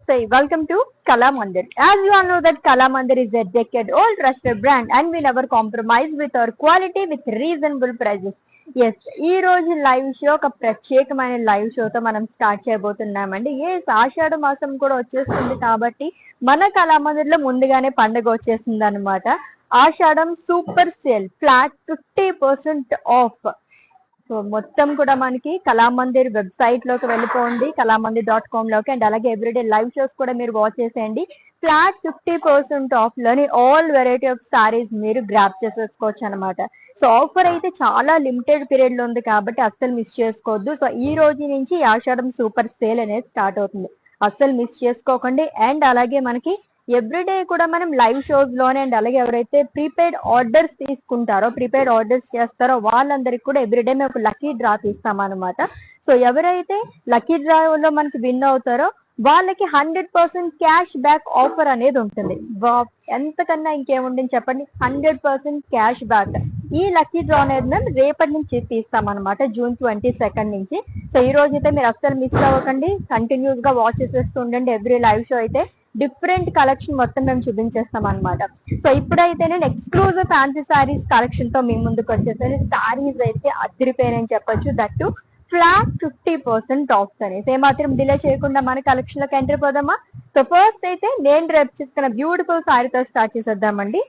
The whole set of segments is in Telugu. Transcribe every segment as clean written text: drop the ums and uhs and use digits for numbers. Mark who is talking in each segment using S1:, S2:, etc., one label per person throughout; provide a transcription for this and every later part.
S1: Say welcome to Kala Mandir. As you all know that Kala Mandir is a decade-old trusted brand and we never compromise with our quality with reasonable prices. Yes ఈ రోజు లైవ్ షో ఒక ప్రత్యేకమైన లైవ్ షోతో మనం స్టార్ట్ చేయబోతున్నామండి. ఆషాఢ మాసం కూడా వచ్చేస్తుంది కాబట్టి మన కళామందిర్లో ముందుగానే పండుగ వచ్చేసింది అనమాట. Ashadham super sale flat 50% off. So మొత్తం కూడా మనకి కళామందిర్ వెబ్సైట్ లోకి వెళ్ళిపోండి, కళామందిర్.com లోకి. అండ్ అలాగే ఎవ్రీడే లైవ్ షోస్ కూడా మీరు వాచ్ చేసేయండి. ఫ్లాట్ 50% ఆఫ్ లోని ఆల్ వెరైటీ ఆఫ్ సారీస్ మీరు గ్రాప్ చేసేసుకోవచ్చు అనమాట. సో ఆఫర్ అయితే చాలా లిమిటెడ్ పీరియడ్ లో ఉంది కాబట్టి అస్సలు మిస్ చేసుకోవద్దు. సో ఈ రోజు నుంచి ఆషాఢం సూపర్ సేల్ అనేది స్టార్ట్ అవుతుంది, అస్సలు మిస్ చేసుకోకండి. అండ్ అలాగే మనకి ఎవ్రీడే కూడా మనం లైవ్ షోస్ లోనే అండ్ అలాగే ఎవరైతే ప్రీపెయిడ్ ఆర్డర్స్ తీసుకుంటారో, ప్రీపెయిడ్ ఆర్డర్స్ చేస్తారో వాళ్ళందరికి కూడా ఎవ్రీడే మేము ఒక లక్కీ డ్రా తీస్తాం అనమాట. సో ఎవరైతే లక్కీ డ్రా లో మనకి విన్ అవుతారో వాళ్ళకి 100% క్యాష్ బ్యాక్ ఆఫర్ అనేది ఉంటుంది. ఎంతకన్నా ఇంకేముంటుంది చెప్పండి, 100% క్యాష్ బ్యాక్. ఈ లక్కీ డ్రా అనేది మేము రేపటి నుంచి తీస్తాం అనమాట, జూన్ 22 నుంచి. సో ఈ రోజు అయితే మీరు అస్సలు మిస్ అవ్వకండి, కంటిన్యూస్ గా వాచ్ చేసేస్తూ ఉండండి. ఎవ్రీ లైవ్ షో అయితే డిఫరెంట్ కలెక్షన్ మొత్తం మేము చూపించేస్తాం అనమాట. సో ఇప్పుడైతే నేను ఎక్స్క్లూజివ్ ఫ్యాన్సీ సారీస్ కలెక్షన్ తో మీ ముందుకు వచ్చేసరి సారీస్ అయితే అదిరిపోయానని చెప్పొచ్చు. దట్టు ఫ్లాట్ 50% ఆఫ్ అనేసి. ఏమాత్రం డిలే చేయకుండా మన కలెక్షన్ లోకి ఎంటర్ పోదామా? సో ఫస్ట్ అయితే నేను రేపు చేసుకున్న బ్యూటిఫుల్ సారీతో స్టార్ట్ చేసేద్దామండి.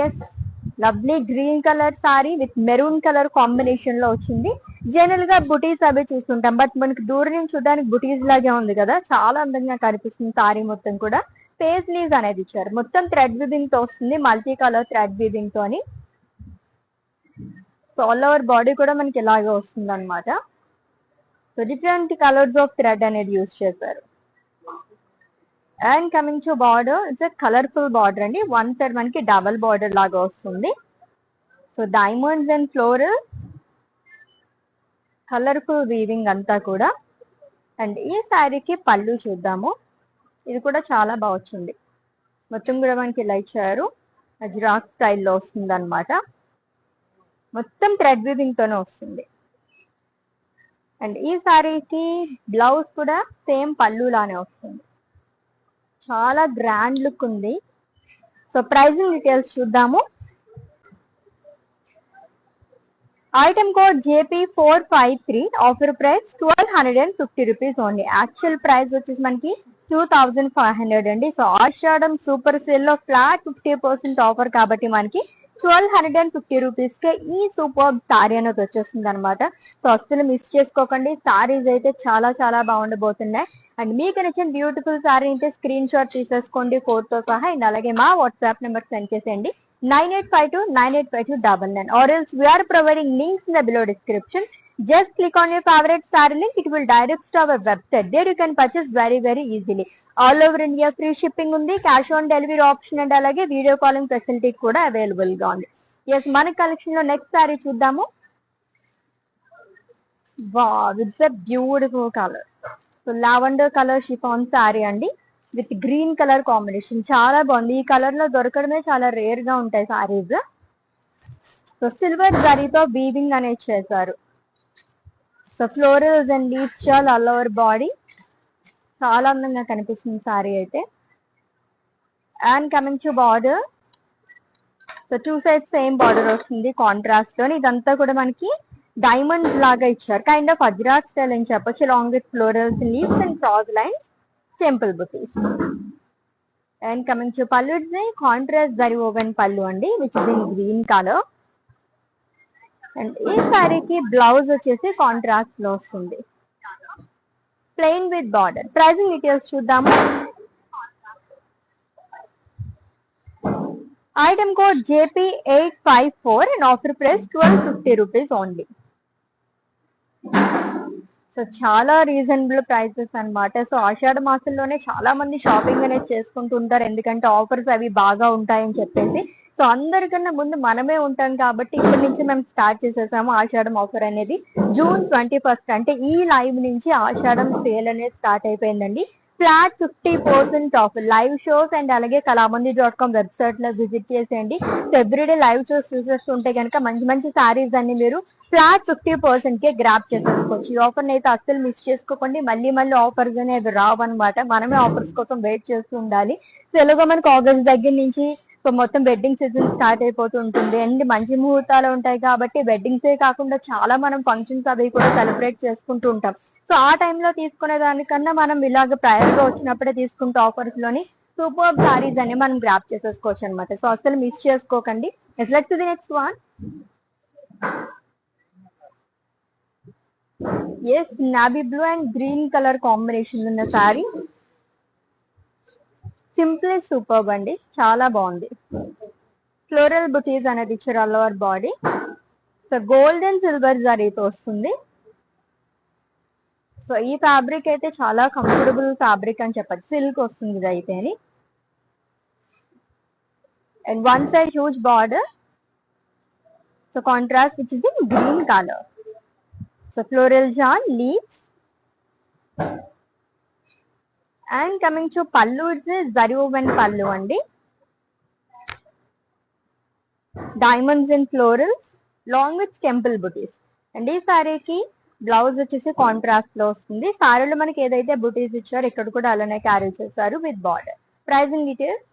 S1: Yes, lovely green colour sari with maroon colour combination లో వచ్చింది. జనరల్ గా బుటీస్ అవి చూస్తుంటాం, బట్ మనకి దూరం నుంచి చూడడానికి బుటీస్ లాగే ఉంది కదా, చాలా అందంగా కనిపిస్తుంది. సారీ మొత్తం కూడా ఫేస్ లీవ్స్ అనేది ఇచ్చారు, మొత్తం థ్రెడ్ వీవింగ్ తో వస్తుంది, మల్టీ కలర్ థ్రెడ్ వీవింగ్ తో అని. సో ఆల్ ఓవర్ బాడీ కూడా మనకి ఇలాగే వస్తుంది అనమాట. So different colours of thread అనేది యూజ్ చేశారు. And coming to border, it's a colourful border అండి. వన్ సైడ్ మనకి డబల్ బార్డర్ లాగా వస్తుంది. So diamonds and florals, colourful weaving అంతా కూడా. అండ్ ఈ శారీకి పళ్ళు చూద్దాము, ఇది కూడా చాలా బాగా వచ్చింది. మొత్తం కూడా మనకి ఇలా ఇచ్చారు, అజ్రాక్ స్టైల్లో వస్తుంది అనమాట. మొత్తం థ్రెడ్ వీవింగ్ తోనే వస్తుంది. అండ్ ఈ శారీకి బ్లౌజ్ కూడా సేమ్ పళ్ళు లానే వస్తుంది, చాలా గ్రాండ్ లుక్ ఉంది. సో ప్రైసింగ్ డీటెయిల్స్ చూద్దాము. Item code JP453, offer price 1250 rupees only. Actual price వచ్చేసి మనకి 2500 అండి. సో ఆషాఢం సూపర్ సేల్ లో ఫ్లాట్ 50% ఆఫర్ కాబట్టి మనకి 1250 రూపీస్ కే ఈ సూపర్ సారీ అనేది వచ్చేస్తుంది అనమాట. సో అస్సలు మిస్ చేసుకోకండి, సారీస్ అయితే చాలా చాలా బాగుండబోతున్నాయి. అండ్ మీకు నచ్చిన బ్యూటిఫుల్ సారీ అయితే స్క్రీన్ షాట్ తీసేసుకోండి కోడ్ తో సహా. అండ్ అలాగే మా వాట్సాప్ నెంబర్ సెండ్ చేసేయండి 9852985299, or else we are providing links in the below description. Just click on your favorite saree link, it will direct to our website. There you can purchase very easily. All over India free shipping undi, cash on delivery option and alage video calling facility kuda available ga undi. Yes, మన కలెక్షన్ లో నెక్స్ట్ సారీ చూద్దాము. Wow, it's a beautiful colour. So lavender colour chiffon sorry అండి విత్ గ్రీన్ కలర్ కాంబినేషన్, చాలా బాగుంది. ఈ కలర్ లో దొరకడమే చాలా రేర్ గా ఉంటాయి సారీస్. సో సిల్వర్ జరీతో వీవింగ్ అనేది చేశారు. సో ఫ్లోరల్స్ అండ్ లీవ్స్ చాలా ఆల్ ఓవర్ బాడీ, చాలా అందంగా కనిపిస్తుంది సారీ అయితే. And coming to border, so two sides same border వస్తుంది కాంట్రాస్ట్ లో. ఇదంతా కూడా మనకి డైమండ్స్ లాగా ఇచ్చారు, కైండ్ ఆఫ్ అజ్రాక్ స్టైల్ అని చెప్పొచ్చు. Long with florals, leaves and cross lines, temple butis. And coming to pallu, it's contrast zari woven pallu అండి which is in green colour. And ఈ సారీకి బ్లౌజ్ వచ్చేసి కాంట్రాస్ట్ లో వస్తుంది, plain with border. Pricing details చూద్దాము. Item code JP854 and offer price 1250 rupees only. So చాలా రీజనబుల్ ప్రైసెస్ అనమాట. సో ఆషాఢ మాసంలోనే చాలా మంది షాపింగ్ అనేది చేసుకుంటుంటారు, ఎందుకంటే ఆఫర్స్ అవి బాగా ఉంటాయని చెప్పేసి. సో అందరికన్నా ముందు మనమే ఉంటాం కాబట్టి ఇప్పటి నుంచి మేము స్టార్ట్ చేసేసాము ఆషాఢం ఆఫర్ అనేది. జూన్ 21 అంటే ఈ లైవ్ నుంచి ఆషాఢం సేల్ అనేది స్టార్ట్ అయిపోయిందండి. Flat 50% of live shows and అలాగే kalamandir.com వెబ్సైట్ లో విజిట్ చేసేయండి. ఎవ్రీడే లైవ్ షోస్ చూసేస్తుంటే కనుక మంచి మంచి సారీస్ అన్ని మీరు ఫ్లాట్ 50% కే గ్రాప్ చేసేసుకోవచ్చు. ఈ ఆఫర్ అయితే అస్సలు మిస్ చేసుకోకండి. మళ్ళీ మళ్ళీ ఆఫర్స్ అనేవి రావు అనమాట. మనమే ఆఫర్స్ కోసం వెయిట్ చేస్తూ ఉండాలి. సో ఎలాగో మనకు ఆగస్ట్ దగ్గర నుంచి సో మొత్తం వెడ్డింగ్ సీజన్ స్టార్ట్ అయిపోతూ ఉంటుంది అండ్ మంచి ముహూర్తాలు ఉంటాయి కాబట్టి వెడ్డింగ్సే కాకుండా చాలా మనం ఫంక్షన్స్ అవి కూడా సెలబ్రేట్ చేసుకుంటూ ఉంటాం. సో ఆ టైంలో తీసుకునే దానికన్నా మనం ఇలాగ ప్రయర్ గా వచ్చినప్పుడే తీసుకుంటే ఆఫర్స్ లోని సూపర్ సారీస్ అని మనం గ్రాప్ చేసేసుకోవచ్చు అనమాట. సో అసలు మిస్ చేసుకోకండి. Let's to the next one. Yes, navy blue and green colour combination ఉన్న సారీ. సింప్లీ సూపర్ అండి, చాలా బాగుంది. ఫ్లోరల్ బుటీస్ అనేది ఇచ్చారు all over body. So gold and silver జరీతో వస్తుంది. సో ఈ ఫ్యాబ్రిక్ అయితే చాలా కంఫర్టబుల్ ఫ్యాబ్రిక్ అని చెప్పచ్చు. సిల్క్ వస్తుంది ఇది అయితే అని. And one side huge border. So contrast which is in green colour. So floral జాన్ leaves and coming to pallu, it's zari woven pallu అండి. Diamonds and florals long with temple butis and ఈ సారీకి బ్లౌజ్ వచ్చేసి కాంట్రాస్ట్ లో వస్తుంది. సారీలో మనకి ఏదైతే బుటీస్ ఇచ్చారో ఇక్కడ కూడా అలానే క్యారీ చేశారు with border. Pricing details.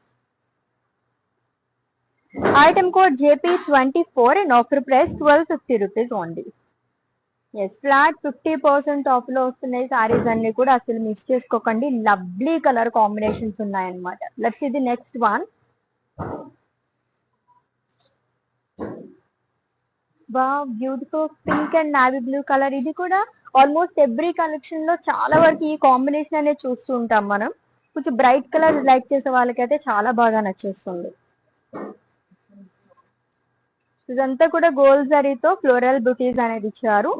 S1: Item code JP24 and offer price 1250 rupees only. Yes, flat 50% off లో వస్తున్నాయి సారీస్ అన్ని కూడా, అసలు మిస్ చేసుకోకండి. లవ్లీ కలర్ కాంబినేషన్స్ ఉన్నాయన్నమాట. Let's see the next one. Beautiful pink and navy blue colour. ఇది కూడా ఆల్మోస్ట్ ఎవ్రీ కలెక్షన్ లో చాలా వరకు ఈ కాంబినేషన్ అనేది చూస్తూ ఉంటాం మనం. కొంచెం బ్రైట్ కలర్ లైక్ చేసే వాళ్ళకైతే చాలా బాగా నచ్చేస్తుంది. ఇదంతా కూడా గోల్డ్ జరీతో ఫ్లోరల్ బుటీస్ అనేది ఇచ్చారు.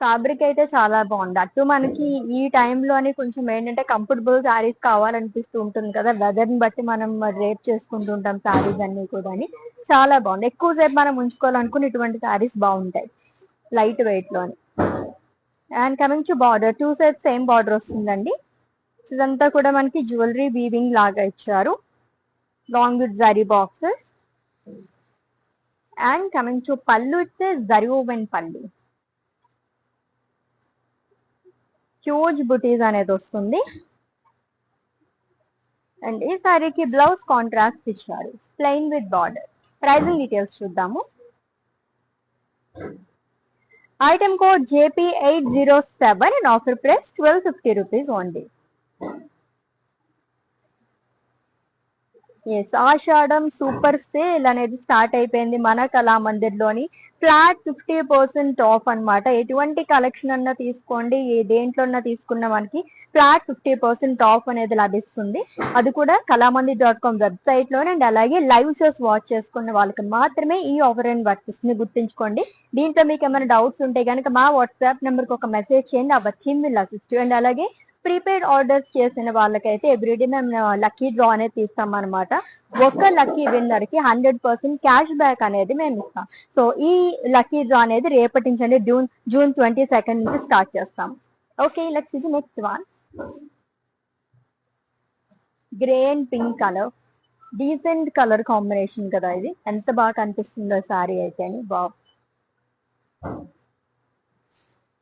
S1: ఫ్యాబ్రిక్ అయితే చాలా బాగుంది. అటు మనకి ఈ టైంలోని కొంచెం ఏంటంటే కంఫర్టబుల్ శారీస్ కావాలనిపిస్తూ ఉంటుంది కదా, వెదర్ ని బట్టి మనం రేప్ చేసుకుంటూ ఉంటాం శారీస్ అన్ని కూడా. చాలా బాగుంది. ఎక్కువసేపు మనం ఉంచుకోవాలనుకుని ఇటువంటి శారీస్ బాగుంటాయి లైట్ వెయిట్ లోని. And coming to border, two sides same border వస్తుందండి. ఇదంతా కూడా మనకి జ్యువెలరీ వీవింగ్ లాగా ఇచ్చారు long with zari boxes. And coming to pallu, it's zari woven pallu. Huge butis అనేది వస్తుంది. అండ్ ఈ సారీకి బ్లౌజ్ కాంట్రాస్ట్ ఇచ్చారు plain with border. Pricing details చూద్దాము. Item code JP807 and offer price 1250 rupees only. Yes, Ashadham super sale అనేది స్టార్ట్ అయిపోయింది మన కళామందిర్ లోని. ఫ్లాట్ 50% ఆఫ్ అన్నమాట. ఎటువంటి కలెక్షన్ అన్నా తీసుకోండి, ఏ దేంట్లో అన్నా తీసుకున్న మనకి ఫ్లాట్ 50% ఆఫ్ అనేది లభిస్తుంది. అది కూడా kalamandir.com వెబ్సైట్ లోనే. అండ్ అలాగే లైవ్ షోస్ వాచ్ చేసుకున్న వాళ్ళకి మాత్రమే ఈ ఆఫర్ అని వర్తిస్తుంది, గుర్తుంచుకోండి. దీంట్లో మీకు ఏమైనా డౌట్స్ ఉంటే కనుక మా వాట్సాప్ నెంబర్ కి ఒక మెసేజ్ చేయండి, ఆ టీమ్ విల్ అసిస్ట్. అండ్ అలాగే ప్రీపెయిడ్ ఆర్డర్స్ చేసిన వాళ్ళకైతే ఎవ్రీడే మేము లక్కీ డ్రా అనేది తీస్తాం అనమాట. ఒక లక్కీ విన్నర్ కి 100% క్యాష్ బ్యాక్ అనేది మేము ఇస్తాం. సో ఈ లక్కీ డ్రా అనేది రేపటి నుంచి అంటే జూన్ 22 నుంచి స్టార్ట్ చేస్తాం. Okay, let's see the next one. Grey and pink colour, decent colour combination కదా ఇది. ఎంత బాగా కనిపిస్తుందో సారీ అయితే అని. బాబు,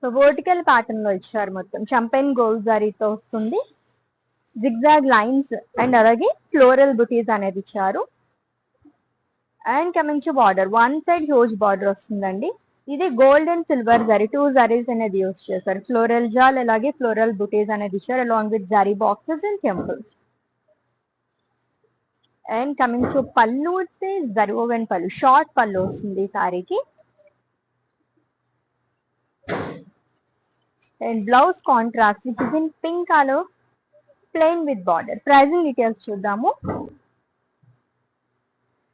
S1: సో వర్టికల్ ప్యాటర్న్ లో ఇచ్చారు. మొత్తం షంపైన్ గోల్డ్ జరీతో వస్తుంది. జిగ్జాగ్ లైన్స్ అండ్ అలాగే ఫ్లోరల్ బుటీస్ అనేది ఇచ్చారు. And coming to border, one side huge border వస్తుందండి. ఇది gold and silver zari, 2 zaris అనేది యూస్ చేశారు. ఫ్లోరల్ జాల్ అలాగే ఫ్లోరల్ బుటీస్ అనేది ఇచ్చారు along with zari boxes and temples. And coming to pallu, it's zari woven pallu, short pallu వస్తుంది ఈ సారీకి. And blouse contrast which is in pink colour plain with border. Pricing details చూద్దాము.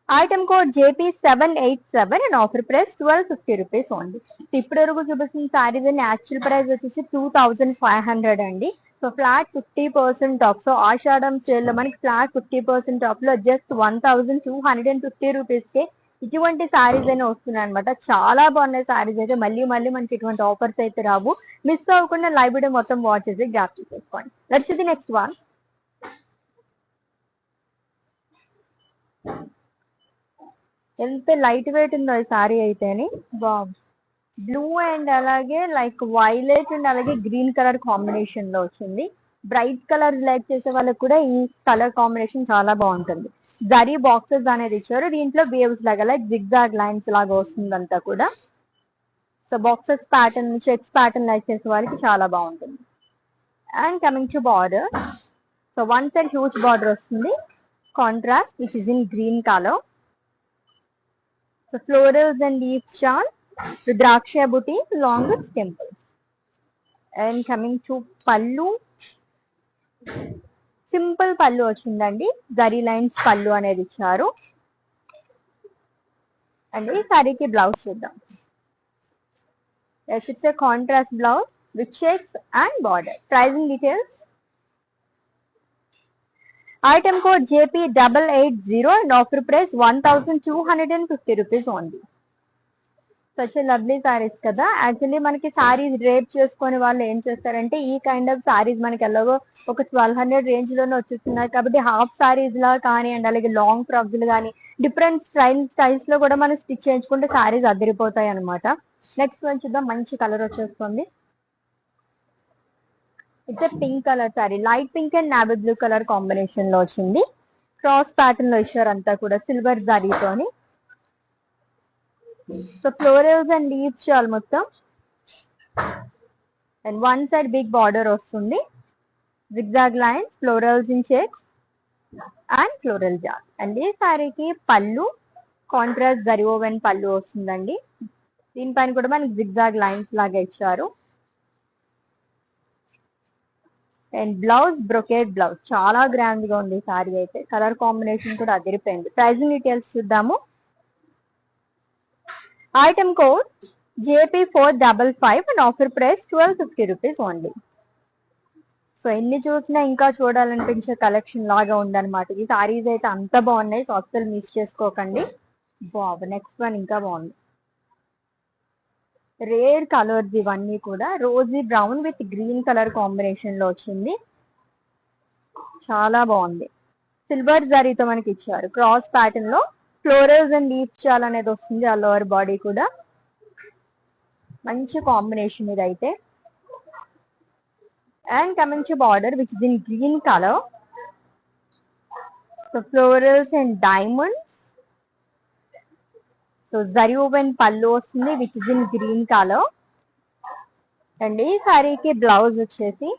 S1: Item code JP787 and offer price 1250 rupees only. ఇప్పటి వరకు చూపిస్తున్న సారీస్ అండ్ యాక్చువల్ ప్రైస్ వచ్చేసి 2500 అండి. So flat 50% off. So Ashadham sale లో మనకి ఫ్లాట్ 50% ఆఫ్ లో జస్ట్ 1250 రూపీస్ కే ఇటువంటి సారీస్ అయినా వస్తున్నాయి అనమాట. చాలా బాగున్నాయి సారీస్ అయితే. మళ్ళీ మళ్ళీ మనకి ఇటువంటి ఆఫర్స్ అయితే రావు. మిస్ అవ్వకుండా లైవ్ వీడియో మొత్తం వాచ్ చేసి గ్రాప్ చేసేసుకోండి. Let's the next one. ఎంత లైట్ వెయిట్ ఉందో ఈ సారీ అయితేని. బ్లూ అండ్ అలాగే లైక్ వైలెట్ అండ్ అలాగే గ్రీన్ కలర్ కాంబినేషన్ లో వచ్చింది. బ్రైట్ కలర్ లైక్ చేసే వాళ్ళకి కూడా ఈ కలర్ కాంబినేషన్ చాలా బాగుంటుంది. జరీ బాక్సెస్ అనేది ఇచ్చారు. దీంట్లో వేవ్స్ లాగా లైక్ జిగ్జాగ్ లైన్స్ లాగా వస్తుంది అంతా కూడా. So boxes pattern, checks pattern like చేసే వాళ్ళకి చాలా బాగుంటుంది. And coming to border, so one side huge border వస్తుంది, contrast which is in green colour. So florals and leaves షాల్ Rudraksha booty along with temples. And coming to pallu, simple pallu వచ్చిందండి. జరీ లైన్స్ పళ్ళు అనేది ఇచ్చారు. అండ్ ఈ సారీకి బ్లౌజ్ చూద్దాం. Yes, it's a contrast blouse with checks and border. Pricing details. Item code JP880 and offer price 1250 rupees only. Such lovely saris కదా. యాక్చువల్లీ మనకి సారీస్ రేప్ చేసుకునే వాళ్ళు ఏం చేస్తారంటే ఈ కైండ్ ఆఫ్ సారీస్ మనకి ఎలాగో ఒక 1200 రేంజ్ లోనే వచ్చేస్తున్నాయి కాబట్టి హాఫ్ సారీస్ లా కానీ అండ్ అలాగే లాంగ్ ఫ్రాక్స్ కానీ డిఫరెంట్ స్టైల్స్ లో కూడా మనం స్టిచ్ చేయించుకుంటే సారీస్ అదిరిపోతాయి అనమాట. నెక్స్ట్ వన్ చూద్దాం. మంచి కలర్ వచ్చేస్తుంది. It's pink colour sari, light pink and navy blue colour combination లో వచ్చింది. క్రాస్ ప్యాటర్న్ లో ఇచ్చారు అంతా కూడా సిల్వర్ జరీతోని. సో ఫ్లోరల్స్ అండ్ లీవ్స్ చాలు మొత్తం. And one side big border వస్తుంది, zigzag lines, florals in checks and floral jaal. And ఈ సారీకి పళ్ళు కాంట్రాస్ట్ జరీ ఓవెన్ పళ్ళు వస్తుందండి. దీనిపైన కూడా మనకి జిగ్జాగ్ లైన్స్ లాగా ఇచ్చారు. అండ్ బ్లౌజ్ బ్రొకేట్ బ్లౌజ్, చాలా గ్రాండ్ గా ఉంది సారీ అయితే. కలర్ కాంబినేషన్ కూడా అదిరిపోయింది. ప్రైజింగ్ డీటెయిల్స్ చూద్దాము. Item code JP455 and offer price 1250 rupees only. So ఎన్ని చూసినా ఇంకా చూడాలనిపించే కలెక్షన్ లాగా ఉందన్నమాట. ఈ సారీస్ అయితే అంత బాగున్నాయి. సో అస్సలు మిస్ చేసుకోకండి. నెక్స్ట్ వన్ ఇంకా బాగుంది. రేర్ కలర్స్ ఇవన్నీ కూడా. Rosie brown with green colour combination లో వచ్చింది. చాలా బాగుంది. సిల్వర్ జరీతో మనకి ఇచ్చారు. క్రాస్ ప్యాటర్న్ లో ఫ్లోరల్స్ అండ్ లీఫ్ చాల్ అనేది వస్తుంది. ఆ లోవర్ బాడీ కూడా మంచి కాంబినేషన్ ఇది అయితే. And coming to border which is in green colour. So florals and diamonds. So zari woven pallu వస్తుంది which is in green colour. And ఈ సారీకి బ్లౌజ్ వచ్చేసి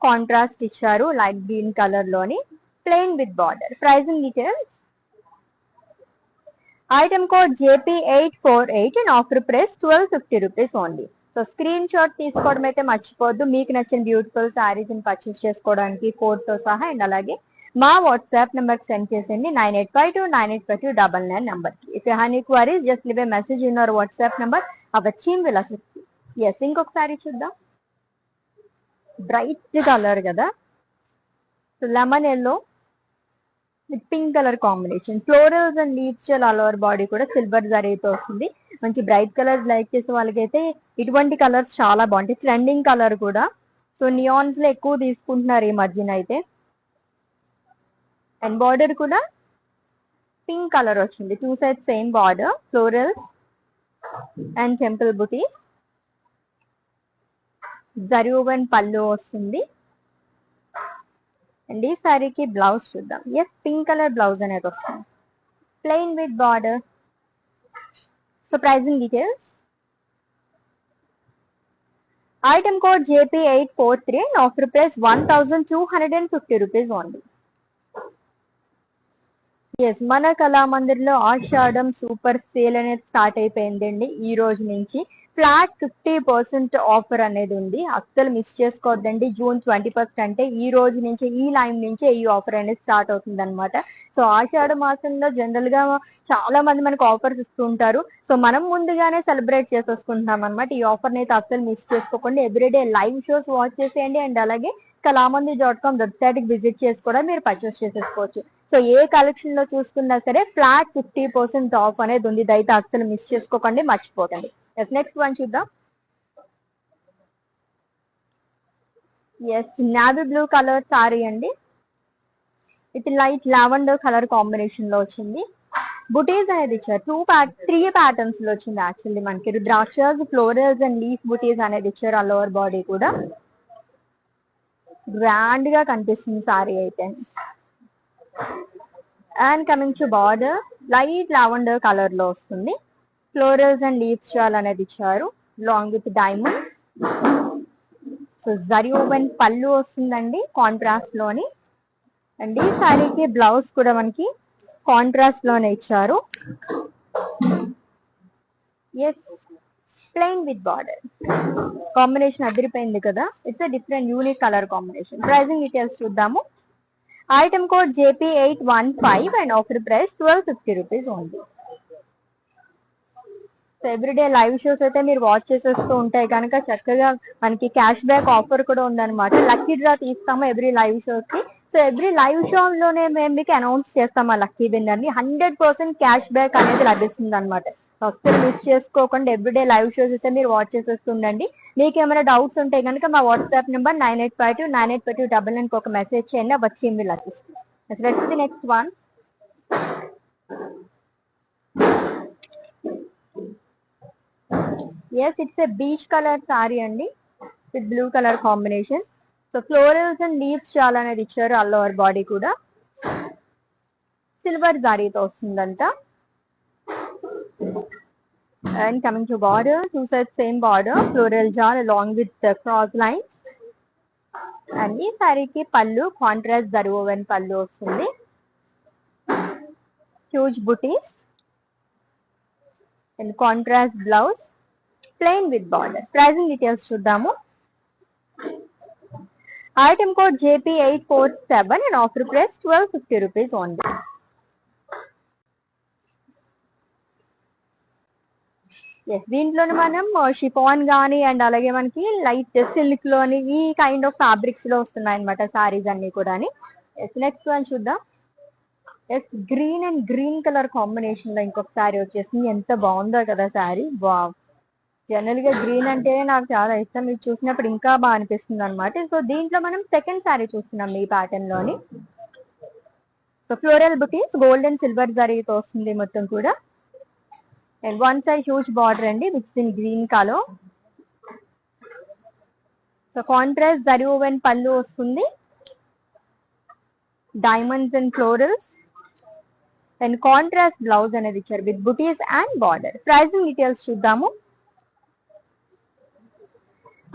S1: కాంట్రాస్ట్ ఇచ్చారు లైట్ గ్రీన్ కలర్ లోని, plain with border. Pricing details. Item code JP848 and offer price 1250 rupees only. So screenshot తీసుకోవడం అయితే మర్చిపోద్దు. మీకు నచ్చిన బ్యూటిఫుల్ సారీస్ ని పర్చేస్ చేసుకోవడానికి కోడ్ తో సహా. అండ్ అలాగే మా వాట్సాప్ నెంబర్ సెండ్ చేసేయండి 9852985299 నెంబర్ కి. If you have any queries just leave a message in our WhatsApp number. Our team will assist you. Yes, ఇంకొకసారి చూద్దాం. బ్రైట్ కలర్ కదా. So lemon yellow with pink colour combination. Florals and leaves lower body కూడా సిల్వర్ జరీతో వస్తుంది. మంచి బ్రైట్ కలర్స్ లైక్ చేసే వాళ్ళకైతే ఇటువంటి కలర్స్ చాలా బాగుంటాయి. ట్రెండింగ్ కలర్ కూడా. సో నియాన్స్ లో ఎక్కువ తీసుకుంటున్నారు ఈ మధ్యన అయితే. అండ్ బార్డర్ కూడా పింక్ కలర్ వచ్చింది. Two side same border, florals and temple buttis. Zari woven pallu వస్తుంది. అండ్ ఈ సారీకి బ్లౌజ్ చూద్దాం. ఎస్, పింక్ కలర్ బ్లౌజ్ అనేది వస్తుంది, plain with border. So pricing details. Item code JP843 and offer price 1250 rupees only. Yes, మన కళామందిర్లో ఆషాఢం సూపర్ సేల్ అనేది స్టార్ట్ అయిపోయిందండి. ఈ రోజు నుంచి ఫ్లాట్ 50% ఆఫర్ అనేది ఉంది. అస్సలు మిస్ చేసుకోవద్దండి. జూన్ 21 అంటే ఈ రోజు నుంచి, ఈ లైన్ నుంచి ఈ ఆఫర్ అనేది స్టార్ట్ అవుతుంది అనమాట. సో ఆషాఢ మాసంలో జనరల్ గా చాలా మంది మనకు ఆఫర్స్ ఇస్తూ ఉంటారు. సో మనం ముందుగానే సెలబ్రేట్ చేసేసుకుంటున్నాం అనమాట. ఈ ఆఫర్ అయితే అస్సలు మిస్ చేసుకోకండి. ఎవ్రీడే లైవ్ షోస్ వాచ్ చేసేయండి. అండ్ అలాగే కళామంది.com వెబ్సైట్ కి విజిట్ చేసి కూడా మీరు పర్చేస్ చేసేసుకోవచ్చు. సో ఏ కలెక్షన్ లో చూసుకున్నా సరే ఫ్లాట్ 50% ఆఫ్ అనేది ఉంది. ఇదైతే అస్సలు మిస్ చేసుకోకండి, మర్చిపోకండి. నెక్స్ట్ వన్ చూద్దాం. Yes, navy blue colour sari అండి. ఇది లైట్ లావెండర్ కలర్ కాంబినేషన్ లో వచ్చింది. బుటీస్ అనేది ఇచ్చారు. 3 ప్యాటర్న్స్ లో వచ్చింది. యాక్చువల్లీ మనకి రుద్రాక్షస్, ఫ్లోరల్స్ అండ్ లీఫ్ బుటీస్ అనేది ఇచ్చారు. ఆల్ ఓవర్ బాడీ కూడా గ్రాండ్ గా కనిపిస్తుంది సారీ అయితే. And coming to border, light lavender colour లో వస్తుంది. ఫ్లోరల్స్ అండ్ లీవ్స్ షాల్ అనేది ఇచ్చారు long with diamonds. So zari woven pallu వస్తుందండి కాంట్రాస్ట్ లోని. అండ్ ఈ సారీకి బ్లౌజ్ కూడా మనకి కాంట్రాస్ట్ లోనే ఇచ్చారు. Yes, plain with border. Combination అదిరిపోయింది కదా. It's a different unique colour combination. Pricing details చూద్దాము. Item code JP815 and offer price 1250 rupees only. So everyday live shows అయితే మీరు వాచ్ చేసేస్తూ ఉంటాయి కనుక చక్కగా మనకి క్యాష్ బ్యాక్ ఆఫర్ కూడా ఉందన్నమాట. లక్కీ డ్రా తీస్తాము ఎవ్రీ లైవ్ షోస్ కి. సో ఎవ్రీ లైవ్ షో లోనే మేము మీకు అనౌన్స్ చేస్తాం ఆ లక్కీ విన్నర్ ని. 100% క్యాష్ బ్యాక్ అనేది లభిస్తుంది అనమాట. అస్సలు మిస్ చేసుకోకుండా ఎవ్రీడే లైవ్ షోస్ అయితే మీరు వాచ్ చేసేస్తుండండి. మీకు ఏమైనా డౌట్స్ ఉంటే కనుక మా వాట్సాప్ నెంబర్ 9852985299 ఒక మెసేజ్ చేయండి. వచ్చి మీరు assist. Next one. Yes, it's a peach colour sari అండి with blue colour combination. So florals and leaves చాలా అనేది ఇచ్చారు. ఆల్ ఓవర్ బాడీ కూడా సిల్వర్ జారీతో వస్తుందంట. And coming to border, 2 sides same border, floral jaal along with cross lines. And ఈ సారీకి పళ్ళు కాంట్రాస్ట్ జరీ ఓవెన్ పళ్ళు వస్తుంది. Huge butis and contrast blouse, plain with border. Pricing details చూద్దాము. Item code JP847 and offer price 1250 rupees only. దీంట్లోనే మనం షిఫాన్ గానీ అండ్ అలాగే మనకి లైట్ సిల్క్ లోని ఈ కైండ్ ఆఫ్ ఫ్యాబ్రిక్స్ లో వస్తున్నాయి అనమాట సారీస్ అన్ని కూడా. నెక్స్ట్ వన్ చూద్దాం. Yes, green and green colour combination లో ఇంకొక సారీ వచ్చేసింది. ఎంత బాగుందో కదా సారీ. వావ్, జనరల్ గా గ్రీన్ అంటే నాకు చాలా ఇష్టం. మీరు చూసినప్పుడు ఇంకా బాగా అనిపిస్తుంది అనమాట. సో దీంట్లో మనం సెకండ్ సారీ చూస్తున్నాం ఈ ప్యాటర్న్ లోని. So floral butis gold and silver జరీతో వస్తుంది మొత్తం కూడా. And one side huge border అండి which in green colour. So contrast zari woven pallu వస్తుంది. Diamonds and florals and contrast blouse అనేది ఇచ్చారు with butis and border. Pricing details చూద్దాము.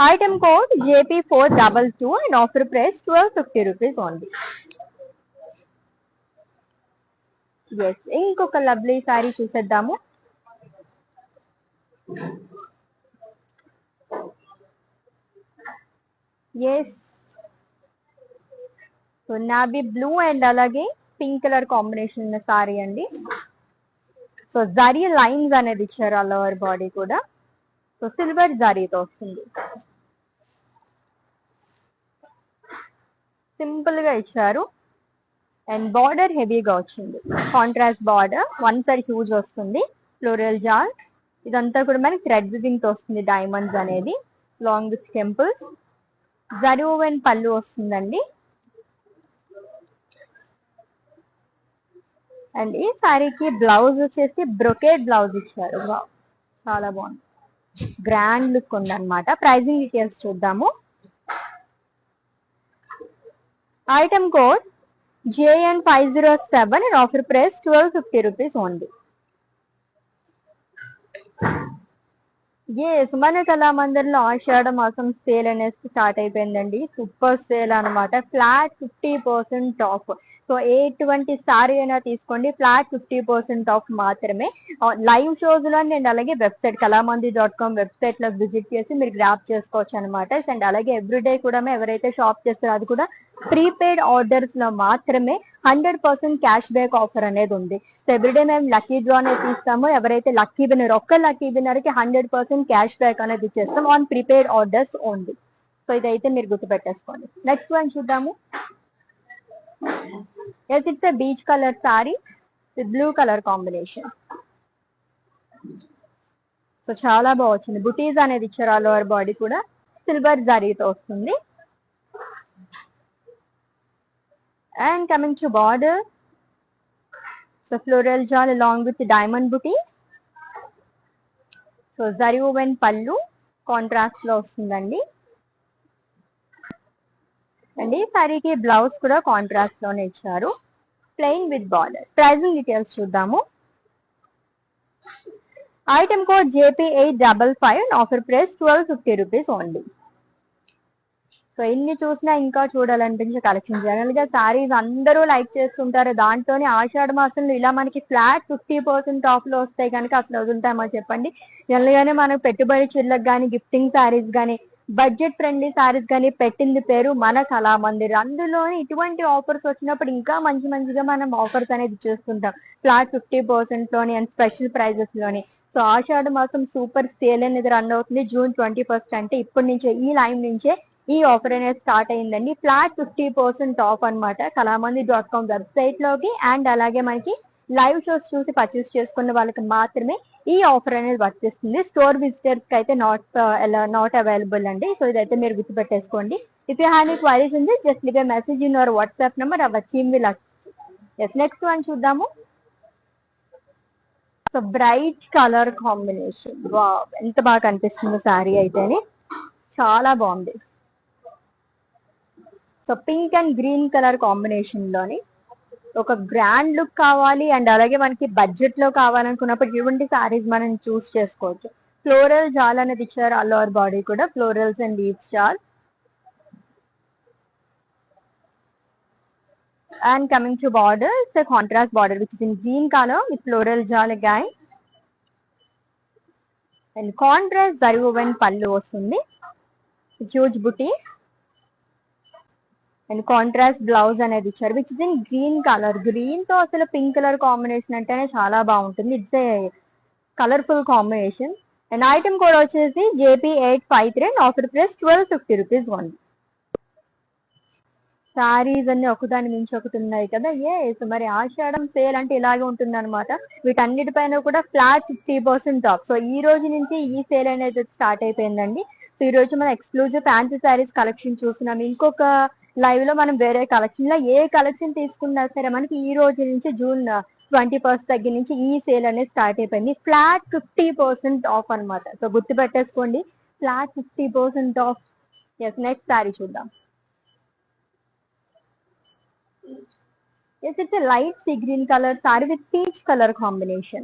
S1: Item code JP422 and offer price 1250 rupees only. Yes, ఇంకొక లవ్లీ సారీ చూసేద్దాము. Yes, so navy blue and అలాగే పింక్ కలర్ కాంబినేషన్ ఉన్న సారీ అండి. సో జరీ లైన్స్ అనేది ఇచ్చారు ఆల్ ఓవర్ బాడీ కూడా. సో సిల్వర్ జరీతో వస్తుంది. సింపుల్ గా ఇచ్చారు అండ్ బార్డర్ హెవీగా వచ్చింది. Contrast border, one side huge వస్తుంది. ఫ్లోరల్ జార్ ఇదంతా కూడా మనకి థ్రెడ్ వివింగ్ తో వస్తుంది. డైమండ్స్ అనేది long with temples. Zari woven pallu వస్తుందండి. అండ్ ఈ సారీకి బ్లౌజ్ వచ్చేసి బ్రొకేడ్ బ్లౌజ్ ఇచ్చారు. చాలా బాగుంది, గ్రాండ్ లుక్ ఉంది అనమాట. ప్రైజింగ్ డీటెయిల్స్ చూద్దాము. Item code JN507 and offer price 1250 rupees only. మన కళామందిర్లో ఆషాఢ మాసం సేల్ అనేది స్టార్ట్ అయిపోయిందండి. సూపర్ సేల్ అనమాట. Flat 50% off. సో ఎటువంటి సారీ అయినా తీసుకోండి, ఫ్లాట్ 50% ఆఫ్ మాత్రమే. లైవ్ షోస్ లో అండ్ అలాగే వెబ్సైట్ కళామంది.com వెబ్సైట్ లో విజిట్ చేసి మీరు గ్రాప్ చేసుకోవచ్చు అనమాట. అండ్ అలాగే ఎవ్రీడే కూడా ఎవరైతే షాప్ చేస్తారో అది కూడా ప్రీపెయిడ్ ఆర్డర్స్ లో మాత్రమే 100% క్యాష్ బ్యాక్ ఆఫర్ అనేది ఉంది. సో ఎవ్రీడే మేము లక్కీ డ్రా అనేది తీస్తాము. ఎవరైతే లక్కీ విన్నర్ ఒక్క లక్కీ విన్నర్ కి 100% క్యాష్ బ్యాక్ అనేది ఇచ్చేస్తాం on prepaid orders only. So ఇదైతే మీరు గుర్తుపెట్టేసుకోండి. నెక్స్ట్ వన్ చూద్దాము. Yes it's peach colour sari with blue colour combination. So చాలా బాగా వచ్చింది. బుటీస్ అనేది ఇచ్చారు. ఆల్ ఓవర్ బాడీ కూడా సిల్వర్ జరీతో వస్తుంది. And coming to border, so floral jaal along with diamond butis. So zari woven పళ్ళు కాంట్రాస్ట్ లో వస్తుందండి. అండ్ ఈ సారీకి బ్లౌజ్ కూడా కాంట్రాస్ట్ లోనే ఇచ్చారు, plain with border. Pricing details చూద్దాము. Item code JP855 and offer price 1250 rupees only. So ఇన్ని చూసినా ఇంకా చూడాలనిపించే కలెక్షన్. జనరల్ గా సారీస్ అందరూ లైక్ చేస్తుంటారు, దాంట్లోనే ఆషాఢ మాసంలో ఇలా మనకి ఫ్లాట్ 50% ఆఫ్ లో వస్తాయి కనుక అసలు వదులుతామో చెప్పండి. జనరల్ గానే మనం పెట్టుబడి చీరలకు కానీ, గిఫ్టింగ్ సారీస్ కానీ, బడ్జెట్ ఫ్రెండ్లీ సారీస్ కానీ పెట్టింది పేరు మన కళామందిర్. అందులోనే ఇటువంటి ఆఫర్స్ వచ్చినప్పుడు ఇంకా మంచి మంచిగా మనం ఆఫర్స్ అనేది చేస్తుంటాం, ఫ్లాట్ 50% లోని అండ్ స్పెషల్ ప్రైజెస్ లోని. సో ఆషాఢ మాసం సూపర్ సేల్ అనేది రన్ అవుతుంది June 21 అంటే ఇప్పటి నుంచే, ఈ లైవ్ నుంచే ఈ ఆఫర్ అనేది స్టార్ట్ అయిందండి. ఫ్లాట్ 50% ఆఫ్ అనమాట kalamandir.com వెబ్సైట్ లోకి. అండ్ అలాగే మనకి లైవ్ షోస్ చూసి పర్చేస్ చేసుకున్న వాళ్ళకి మాత్రమే ఈ ఆఫర్ అనేది వర్తిస్తుంది. స్టోర్ విజిటర్స్ కి అయితే నాట్ అవైలబుల్ అండి. సో ఇదైతే మీరు గుర్తుపెట్టేసుకోండి. If you have any queries ఉంది just leave a message in your WhatsApp number. Our team will assist. Next one చూద్దాము. సో బ్రైట్ కలర్ కాంబినేషన్, ఎంత బాగా కనిపిస్తుంది శారీ అయితేనే, చాలా బాగుంది. So pink and green colour combination లోని ఒక గ్రాండ్ లుక్ కావాలి అండ్ అలాగే మనకి బడ్జెట్ లో కావాలనుకున్నప్పుడు ఇటువంటి సారీస్ మనం చూస్ చేసుకోవచ్చు. ఫ్లోరల్ జాల్ అనేది ఇచ్చారు. ఆల్ ఓవర్ బాడీ కూడా florals and leaves jaal. And coming to border, it's a contrast border which is in green color with floral jal again. And contrast zari woven pallu వస్తుంది, huge butis. And contrast blouse అనేది ఇచ్చారు which is in green colour. Green తో అసలు పింక్ కలర్ కాంబినేషన్ అంటేనే చాలా బాగుంటుంది. It's a colourful combination. And item code వచ్చేసి JP853 and offer price 1250 rupees only. Saris అన్ని ఒకదాని మించి ఒకటి ఉన్నాయి కదా. మరి ఆషాఢం సేల్ అంటే ఇలాగే ఉంటుంది అనమాట. వీటన్నిటిపైన కూడా ఫ్లాట్ 50% ఆఫ్. సో ఈ రోజు నుంచి ఈ సేల్ అనేది స్టార్ట్ అయిపోయిందండి. సో ఈ రోజు మనం ఎక్స్క్లూజివ్ ఫ్యాన్సీ సారీస్ కలెక్షన్ చూస్తున్నాం. ఇంకొక లైవ్ లో మనం వేరే కలెక్షన్ లో ఏ కలెక్షన్ తీసుకున్నా సరే మనకి ఈ రోజు నుంచి June 21 దగ్గర నుంచి ఈ సేల్ అనేది స్టార్ట్ అయిపోయింది. ఫ్లాట్ 50% ఆఫ్ అనమాట. సో గుర్తు పెట్టేసుకోండి, flat 50% off. Yes next sari చూద్దాం. Yes, it's a light sea green color saree with peach color combination.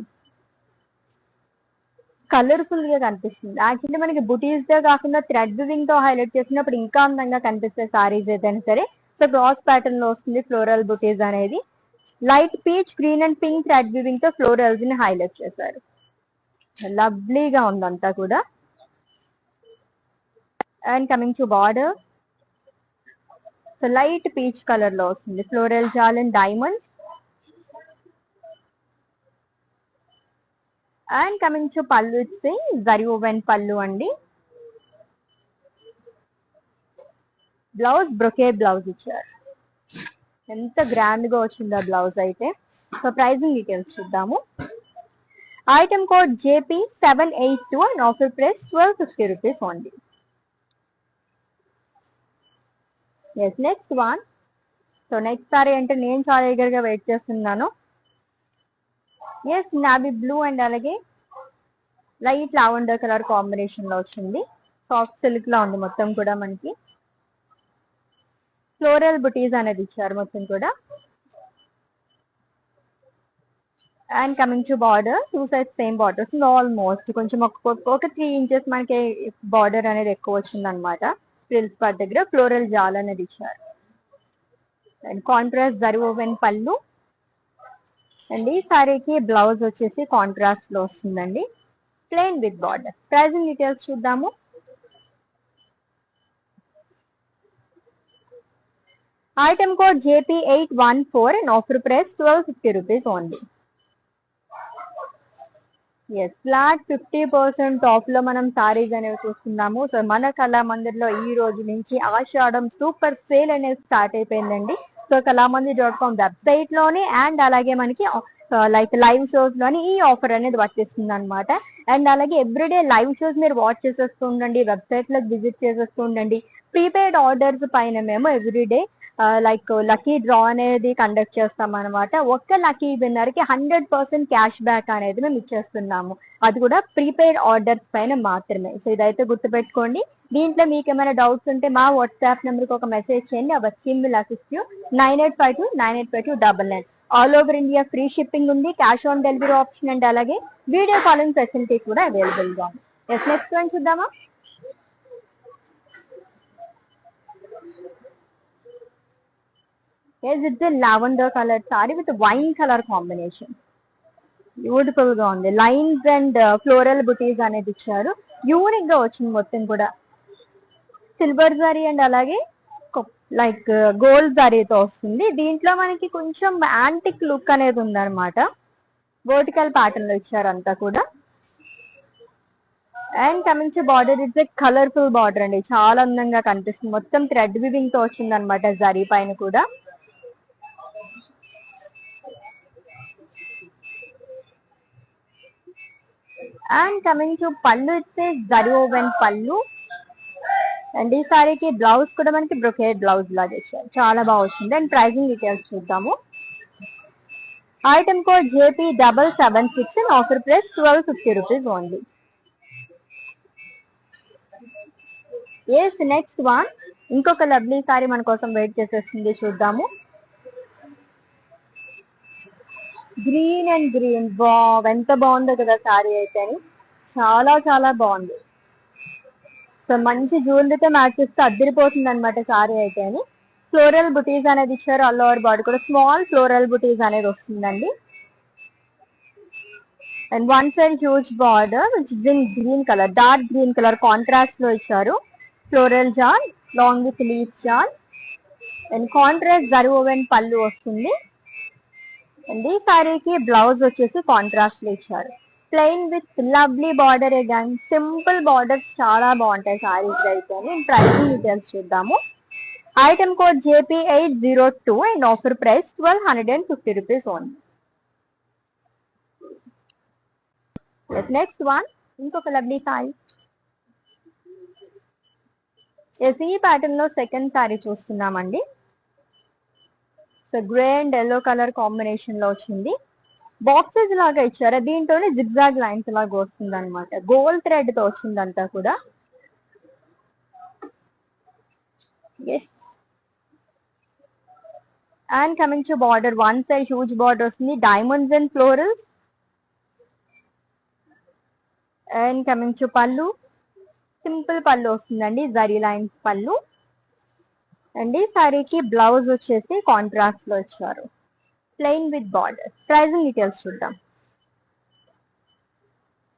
S1: Colourful గా కనిపిస్తుంది. యాక్చువల్లీ మనకి బుటీస్ తో కాకుండా థ్రెడ్ వివింగ్ తో హైలైట్ చేసినప్పుడు ఇంకా అందంగా కనిపిస్తాయి సారీస్ ఏదైనా సరే. సో క్రాస్ ప్యాటర్న్ లో వస్తుంది ఫ్లోరల్ బుటీస్ అనేది. Light peach, green and pink thread weaving తో ఫ్లోరల్స్ ని హైలైట్ చేశారు. లవ్లీగా ఉందంతా కూడా. And coming to border, so light peach colour లో వస్తుంది, floral jaal and diamonds. And coming to pallu, it's zari woven pallu అండి. బ్లౌజ్ బ్రొకే బ్లౌజ్ ఇచ్చారు, ఎంత గ్రాండ్ గా వచ్చింది ఆ బ్లౌజ్ అయితే. సో ప్రైజింగ్ డీటెయిల్స్ చూద్దాము. Item code JP782 and offer price 1250 rupees only. Yes next one. So next sorry అంటే నేను చాలా ఈగర్ గా వెయిట్ చేస్తున్నాను. ఎస్ నావీ బ్లూ అండ్ అలాగే లైట్ లావెండర్ కలర్ కాంబినేషన్ లో వచ్చింది. సాఫ్ట్ సిల్క్ లా ఉంది మొత్తం కూడా. మనకి ఫ్లోరల్ బుటీస్ అనేది ఇచ్చారు మొత్తం కూడా. And coming to border, two sides same borders almost. కొంచెం ఒక 3 ఇంచెస్ మనకి బార్డర్ అనేది ఎక్కువ వచ్చింది అనమాట. ఫ్రిల్స్ పార్ట్ దగ్గర ఫ్లోరల్ జాల్ అనేది ఇచ్చారు. And contrast zari woven pallu. And ఈ సారీకి బ్లౌజ్ వచ్చేసి కాంట్రాస్ట్ లో వస్తుందండి, plain with border. Pricing details చూద్దాము. Item code JP814 and offer price 1250 rupees only. Yes flat 50% off లో మనం సారీస్ అనేవి చూస్తున్నాము. సో మన కళామందిర్ లో ఈ రోజు నుంచి ఆషాఢం సూపర్ సేల్ అనేది స్టార్ట్ అయిపోయిందండి. సో kalamandir.com వెబ్సైట్ లోని అండ్ అలాగే మనకి లైక్ లైవ్ షోస్ లోని ఈ ఆఫర్ అనేది వర్తిస్తుంది అనమాట. అండ్ అలాగే ఎవ్రీడే లైవ్ షోస్ మీరు వాచ్ చేసేస్తూ ఉండండి, వెబ్సైట్ లోకి విజిట్ చేసేస్తూ ఉండండి. ప్రీపెయిడ్ ఆర్డర్స్ పైన మేము ఎవ్రీడే లైక్ లక్కీ డ్రా అనేది కండక్ట్ చేస్తాం అనమాట. ఒక్క లక్కీ విన్నర్ కి 100% క్యాష్ బ్యాక్ అనేది మేము ఇచ్చేస్తున్నాము. అది కూడా ప్రీపెయిడ్ ఆర్డర్స్ పైన మాత్రమే. సో ఇదైతే గుర్తుపెట్టుకోండి. దీంట్లో మీకు ఏమైనా డౌట్స్ ఉంటే మా వాట్సాప్ నెంబర్ కి ఒక మెసేజ్ చేయండి. Our team will assist you. 9852985299. All over India free shipping ఉంది, cash on delivery option and అలాగే వీడియో కాలింగ్ ఫెసిలిటీ కూడా అవైలబుల్ గా ఉంది. నెక్స్ట్ వన్ చూద్దామా. Yes, it's a lavender colored saree with wine color combination. Beautiful గా ఉంది. లైన్స్ అండ్ ఫ్లోరల్ బుటీస్ అనేది ఇచ్చారు. యూనిక్ గా వచ్చింది మొత్తం కూడా. సిల్వర్ జరీ అండ్ అలాగే లైక్ గోల్డ్ జరీతో వస్తుంది. దీంట్లో మనకి కొంచెం యాంటిక్ లుక్ అనేది ఉందన్నమాట. వర్టికల్ ప్యాటర్న్ లో ఇచ్చారు అంతా కూడా. And coming to border, it's a colourful border అండి, చాలా అందంగా కనిపిస్తుంది. మొత్తం థ్రెడ్ వివింగ్ తో వచ్చింది అనమాట జరీ పైన కూడా. And coming to pallu, it's zari woven pallu. And ఈ సారీకి బ్లౌజ్ కూడా మనకి బ్రొకేడ్ బ్లౌజ్ లాగా ఇచ్చారు, చాలా బాగా వచ్చింది. అండ్ ప్రైజింగ్ డీటెయిల్స్ చూద్దాము. Item code JP776 and offer price 1250 rupees only. Yes, next one ఇంకొక లవ్లీ సారీ మన కోసం వెయిట్ చేసేస్తుంది, చూద్దాము. గ్రీన్ అండ్ గ్రీన్, ఎంత బాగుందో కదా సారీ అయితే. చాలా చాలా బాగుంది. సో మంచి జ్యువెలరీతో మ్యాచ్ చేస్తే అద్దరిపోతుంది అనమాట సారీ అయితే. ఫ్లోరల్ బుటీస్ అనేది ఇచ్చారు. ఆల్ ఓవర్ బాడీ కూడా స్మాల్ ఫ్లోరల్ బుటీస్ అనేది వస్తుందండి. And one side huge border which is in green colour, dark green colour contrast లో ఇచ్చారు. ఫ్లోరల్ జాన్ లాంగ్ విత్ లీవ్స్ జాన్ and contrast zari woven pallu వస్తుంది. అండ్ ఈ సారీకి బ్లౌజ్ వచ్చేసి కాంట్రాస్ట్ లో ఇచ్చారు. Plain with lovely border again, simple borders చాలా బాగుంటాయి సారీస్ అయితే. ప్రైసింగ్ డీటెయిల్స్ చూద్దాము. Item code JP802 and offer price 1250 rupees only. Next one ఇంకొక లవ్లీ సారీ. ఈ ప్యాటర్న్ లో సెకండ్ సారీ చూస్తున్నామండి. So grey and yellow colour combination లో వచ్చింది. బాక్సెస్ లాగా ఇచ్చారు, దీంట్లోనే జిగ్జాగ్ లైన్స్ లాగా వస్తుంది అనమాట. గోల్డ్ థ్రెడ్ తో వచ్చిందంతా కూడా. Yes, and coming to border, one side huge border వస్తుంది, diamonds and florals. And coming to pallu, simple pallu వస్తుందండి, జరీ లైన్స్ పళ్ళు. అండ్ ఈ సారీకి బ్లౌజ్ వచ్చేసి కాంట్రాస్ట్ లో ఇచ్చారు, plain with border. Pricing details చూద్దాం.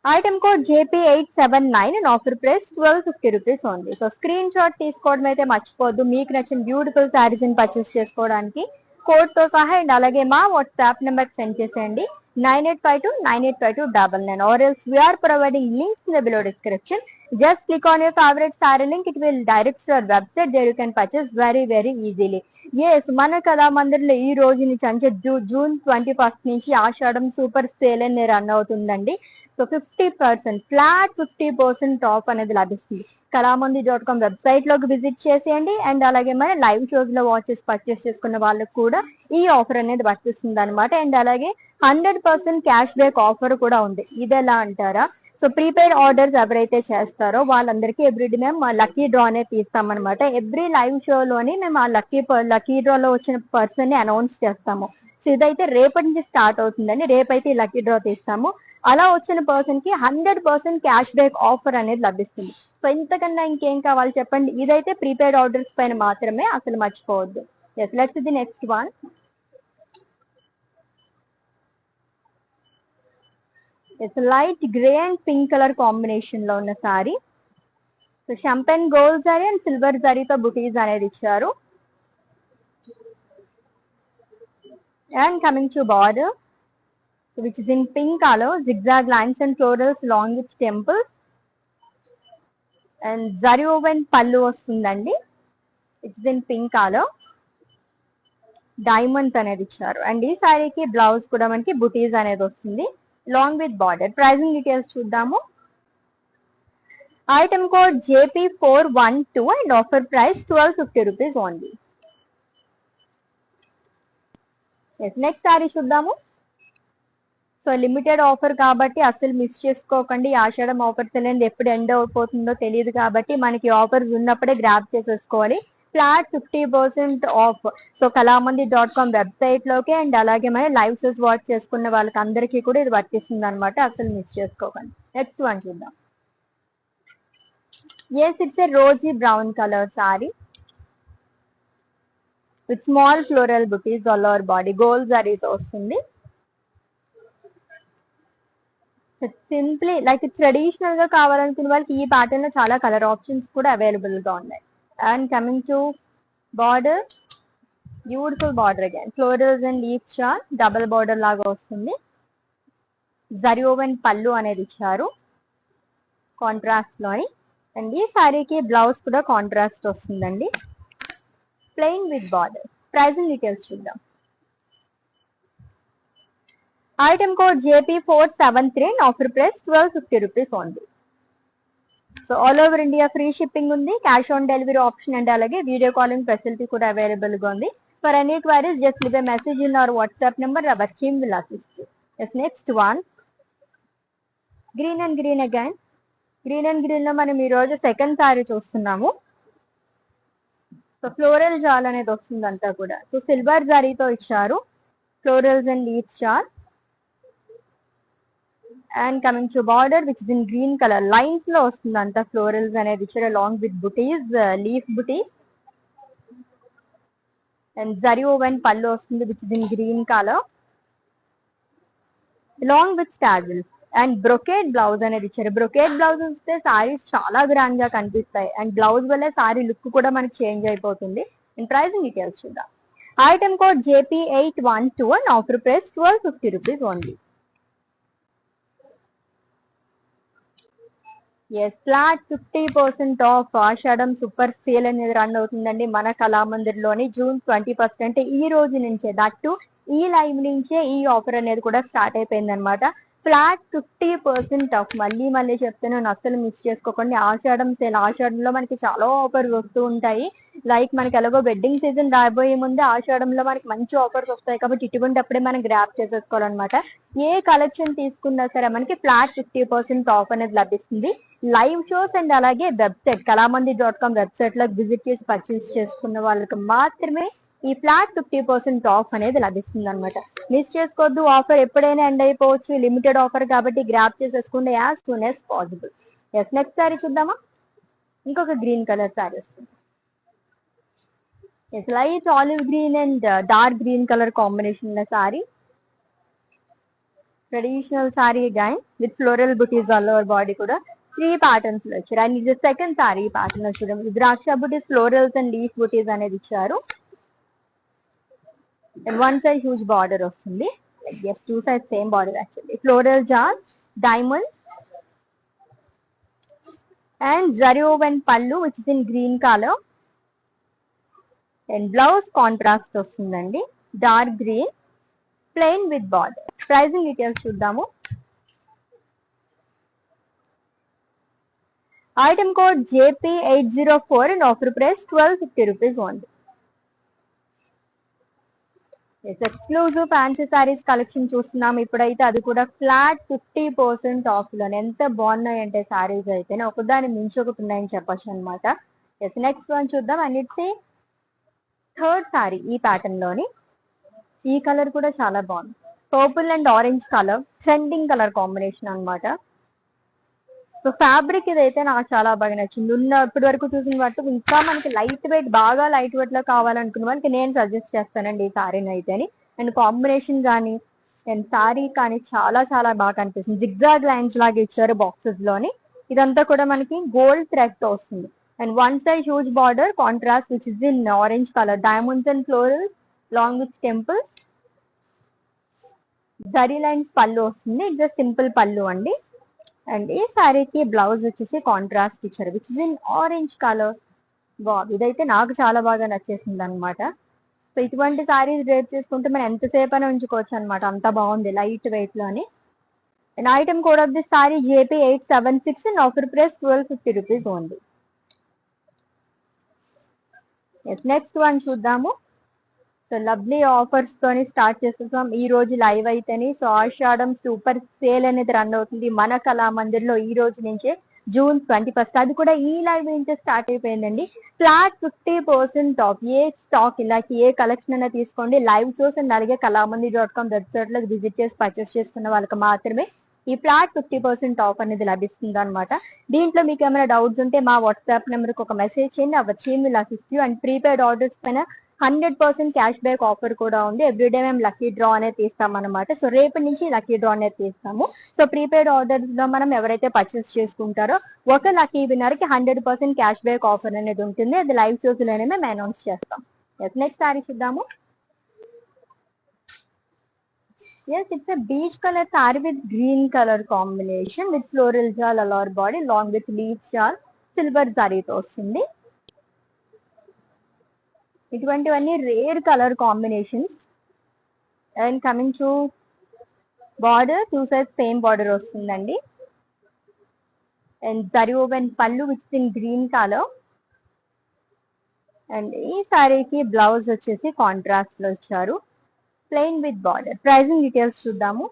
S1: Item code JP879 and offer price 1250 rupees only. So screenshot తీసుకోవడం అయితే మర్చిపోద్దు. మీకు నచ్చిన బ్యూటిఫుల్ శారీస్ ని పర్చేస్ చేసుకోవడానికి కోడ్ తో సహా అండ్ అలాగే మా వాట్సాప్ నెంబర్ సెండ్ చేసేయండి 9852985299 or else we are providing links in the below description. Just click on your favorite saree link, it will direct to your website, there you can purchase very easily. Yes, మన కళామందిర్లో ఈ రోజు నుంచి అంటే జూన్ 21 నుంచి ఆషాఢం సూపర్ సేల్ అని రన్ అవుతుందండి. సో 50% ఫ్లాట్ 50% ఆఫ్ అనేది లభిస్తుంది. kalamandir.com వెబ్సైట్ లోకి విజిట్ చేసేయండి అండ్ అలాగే మన లైవ్ షోస్ లో వాచెస్ పర్చేస్ చేసుకున్న వాళ్ళకి కూడా ఈ ఆఫర్ అనేది వర్తిస్తుంది అనమాట. అండ్ అలాగే 100% క్యాష్ బ్యాక్ ఆఫర్ కూడా ఉంది. ఇది ఎలా అంటారా, సో ప్రీపెయిడ్ ఆర్డర్స్ ఎవరైతే చేస్తారో వాళ్ళందరికీ ఎవ్రీడే మేము మా లక్కీ డ్రా అనేది తీస్తామన్నమాట. ఎవ్రీ లైవ్ షోలోని మేము ఆ లక్కీ డ్రాలో వచ్చిన పర్సన్ ని అనౌన్స్ చేస్తాము. సో ఇదైతే రేపటి నుంచి స్టార్ట్ అవుతుందండి. రేపైతే ఈ లక్కీ డ్రా తీస్తాము. అలా వచ్చిన పర్సన్ కి 100% క్యాష్ బ్యాక్ ఆఫర్ అనేది లభిస్తుంది. సో ఇంతకన్నా ఇంకేం కావాలి చెప్పండి. ఇదైతే ప్రీపెయిడ్ ఆర్డర్స్ పైన మాత్రమే, అసలు మర్చిపోవద్దు. Let's the next one. It's light grey and pink colour combination లో ఉన్న sari. So champagne gold sari and silver సారీతో బుటీస్ అనేది ఇచ్చారు. And coming to border, which is in pink color, zigzag lines and florals along with temples. And zari woven pallu vastundandi, it's in pink color. Diamonds అనేది ఇచ్చారు. అండ్ ఈ సారీకి బ్లౌజ్ కూడా మనకి బుటీస్ అనేది వస్తుంది long with border. Pricing details చూద్దాము. Item code JP412 and offer price 1250 rupees only. Next sari చూద్దాము. సో లిమిటెడ్ ఆఫర్ కాబట్టి అసలు మిస్ చేసుకోకండి. ఆషాఢం ఆఫర్ తెలియదు ఎప్పుడు ఎండ్ అయిపోతుందో తెలియదు కాబట్టి మనకి ఆఫర్స్ ఉన్నప్పుడే గ్రాప్ చేసేసుకోవాలి. Flat 50% off. So kalamandir.com website లోకి అండ్ అలాగే మన లైవ్ సెస్ వాచ్ చేసుకున్న వాళ్ళకి అందరికీ కూడా ఇది వర్తిస్తుంది అనమాట. అసలు మిస్ చేసుకోకండి. నెక్స్ట్ వన్ చూద్దాం. Yes, it's a rosy brown colour sari with small floral butis all over body. Gold saris వస్తుంది. సింప్లీ లైక్ ట్రెడిషనల్ గా కావాలనుకునే వాళ్ళకి ఈ ప్యాటర్న్ లో చాలా కలర్ ఆప్షన్స్ కూడా అవైలబుల్ గా ఉన్నాయి. And coming to border, beautiful border again florals and leaves short double border లాగా వస్తుంది. జరీ ఓవెన్ పళ్ళు అనేది ఇచ్చారు కాంట్రాస్ట్ లోని. అండ్ ఈ సారీకి బ్లౌజ్ కూడా కాంట్రాస్ట్ వస్తుందండి plain with border. Pricing details చూద్దాం. Item code JP473 and offer price 1250 rupees only. So all over India free shipping ఉంది. Cash on delivery option and అలాగే వీడియో కాలింగ్ ఫెసిలిటీ కూడా అవైలబుల్ గా ఉంది. For any queries just leave a message in our WhatsApp number. Our team will assist you. Next one green and green again. Green and green లో మనం ఈ రోజు సెకండ్ సారీ చూస్తున్నాము. సో ఫ్లోరల్ జాల్ అనేది వస్తుంది అంతా కూడా. సో సిల్వర్ జరీతో ఇచ్చారు florals and leaves short. And coming to border which is in green colour lines లో వస్తుంది అంతా ఫ్లోరల్స్ అనేది ఇచ్చారు along with buttis, leaf butis. And zari woven pallu వస్తుంది which is in green colour along with స్టాజిల్స్. And brocade blouse అనేది ఇచ్చారు. బ్రొకేడ్ బ్లౌజ్ వస్తే సారీస్ చాలా గ్రాండ్ గా కనిపిస్తాయి. అండ్ బ్లౌజ్ వల్లే సారీ లుక్ కూడా మనకి చేంజ్ అయిపోతుంది. అండ్ ప్రైజింగ్ డీటెయిల్స్ చూద్దాం. Item code JP812 and offer price 1250 rupees only. Yes, flat 50% off Ashadham super sale అనేది రన్ అవుతుందండి మన కళామందిర్ లోని June 21 అంటే ఈ రోజు నుంచే. దట్టు ఈ లైవ్ నుంచే ఈ ఆఫర్ అనేది కూడా స్టార్ట్ అయిపోయింది అనమాట. Flat 50% of. మళ్ళీ మళ్ళీ చెప్తున్నాను, అస్సలు మిస్ చేసుకోకండి. ఆషాఢం సేల్, ఆషాఢంలో మనకి చాలా ఆఫర్స్ వస్తూ ఉంటాయి. లైక్ మనకి ఎలాగో వెడ్డింగ్ సీజన్ రాబోయే ముందే ఆషాఢంలో మనకి మంచి ఆఫర్స్ వస్తాయి కాబట్టి ఇటువంటి అప్పుడే మనం గ్రాప్ చేసేసుకోవాలన్నమాట. ఏ కలెక్షన్ తీసుకున్నా సరే మనకి ఫ్లాట్ 50% ఆఫ్ అనేది లభిస్తుంది. లైవ్ షోస్ అండ్ అలాగే వెబ్సైట్ kalamandir.com వెబ్సైట్ లో విజిట్ చేసి పర్చేస్ చేసుకున్న వాళ్ళకి మాత్రమే ఈ ఫ్లాట్ 50% ఆఫ్ అనేది లభిస్తుంది అనమాట. మిస్ చేసుకోవద్దు. ఆఫర్ ఎప్పుడైనా ఎండ్ అయిపోవచ్చు. లిమిటెడ్ ఆఫర్ కాబట్టి గ్రాప్ చేసేసుకోండి as soon as possible. Yes, next sari చూద్దామా. ఇంకొక గ్రీన్ కలర్ సారీ వస్తుంది. Yes, light olive green and dark green colour combination ఉన్న sari. Traditional sari again with floral butis all over body కూడా 3 ప్యాటర్న్స్ లో ఇచ్చారు. అండ్ ఇది సెకండ్ సారీ ప్యాటర్న్ లో చూడండి. ద్రాక్ష బుటీస్, ఫ్లోరల్స్ అండ్ లీఫ్ బుటీస్ అనేది ఇచ్చారు. And one side huge border వస్తుంది. Yes, two side same border actually. Floral jaal, diamonds and zari woven pallu which is in green colour. And blouse contrast వస్తుందండి dark green plain with border. Pricing details చూద్దాము. Item code JP804 and offer price 1250 rupees only. Exclusive fancy saris collection చూస్తున్నాం ఇప్పుడైతే. అది కూడా ఫ్లాట్ 50% ఆఫ్ లోనే. ఎంత బాగున్నాయి అంటే సారీస్ అయితే ఒకదాని మించి ఒకటి ఉన్నాయని చెప్పొచ్చు అనమాట. ఎస్, నెక్స్ట్ వన్ చూద్దాం. అండ్ ఇట్స్ థర్డ్ సారీ ఈ ప్యాటర్న్ లోని. ఈ కలర్ కూడా చాలా బాగుంది. Purple and orange colour trending colour combination అనమాట. సో ఫ్యాబ్రిక్ ఇదైతే నాకు చాలా బాగా నచ్చింది. ఇప్పటి వరకు చూసిన వాటితో ఇంకా మనకి లైట్ వెయిట్, బాగా లైట్ వెయిట్ లో కావాలనుకున్న వాళ్ళకి నేను సజెస్ట్ చేస్తానండి ఈ సారీని అయితేని. అండ్ కాంబినేషన్ కానీ అండ్ సారీ కానీ చాలా చాలా బాగా కనిపిస్తుంది. జిగ్జాగ్ లైన్స్ లాగా ఇచ్చారు బాక్సెస్ లోని. ఇదంతా కూడా మనకి గోల్డ్ థ్రెడ్ తో వస్తుంది. And one side huge border contrast which is in orange colour. Diamonds and florals long with temples. Zari lines పళ్ళు వస్తుంది. ఇట్స్ సింపుల్ పళ్ళు అండి. అండ్ ఈ సారీకి బ్లౌజ్ వచ్చేసి కాంట్రాస్ట్ ఇచ్చారు which is in orange colour. ఇదైతే నాకు చాలా బాగా నచ్చేసింది అనమాట. సో ఇటువంటి సారీస్ డ్రేప్ చేసుకుంటే మనం ఎంతసేపు అని ఉంచుకోవచ్చు అనమాట, అంత బాగుంది లైట్ వెయిట్ లోని. And item code of this sorry JP876 and offer price 1250 rupees only. Next one చూద్దాము. సో లవ్లీ ఆఫర్స్ తోని స్టార్ట్ చేసేసాం ఈ రోజు live అయితేని. So Ashadham super sale అనేది రన్ అవుతుంది మన కళామందిర్లో ఈ రోజు నుంచే, June 21. అది కూడా ఈ లైవ్ నుంచే స్టార్ట్ అయిపోయిందండి. Flat 50% of. ఏ స్టాక్ ఇలాంటి ఏ కలెక్షన్ అయినా తీసుకోండి, లైవ్ షోస్ అండ్ అలాగే కళామంది.com వెబ్సైట్ లో విజిట్ చేసి పర్చేస్ చేసుకున్న వాళ్ళకి మాత్రమే ఈ ఫ్లాట్ 50% ఆఫ్ అనేది లభిస్తుంది అనమాట. దీంట్లో మీకు ఏమైనా డౌట్స్ ఉంటే మా వాట్సాప్ నెంబర్ కి ఒక మెసేజ్ చేయండి, our team will assist you. And prepaid orders పైన 100% క్యాష్ బ్యాక్ ఆఫర్ కూడా ఉంది. ఎవ్రీడే మేము లక్కీ డ్రా అనేది తీస్తాం అనమాట. సో రేపటి నుంచి లక్కీ డ్రా అనేది తీస్తాము. సో ప్రీపెయిడ్ ఆర్డర్స్ లో మనం ఎవరైతే పర్చేస్ చేసుకుంటారో ఒక లక్కీ విన్నర్ కి 100% క్యాష్ బ్యాక్ ఆఫర్ అనేది ఉంటుంది. అది లైవ్ షోస్ లోనే మేము అనౌన్స్ చేస్తాం. నెక్స్ట్ సారీ చూద్దాము. Yes, it's a beige color saree with green color combination with floral jal alor body along with leaves jal silver zari తో వస్తుంది. ఇటువంటివన్నీ rare colour combinations. And coming to border, two sides same border వస్తుందండి. And zari woven pallu which in green colour. And ఈ సారీకి బ్లౌజ్ వచ్చేసి కాంట్రాస్ట్ లో ఇచ్చారు, plain with border. Pricing details చూద్దాము.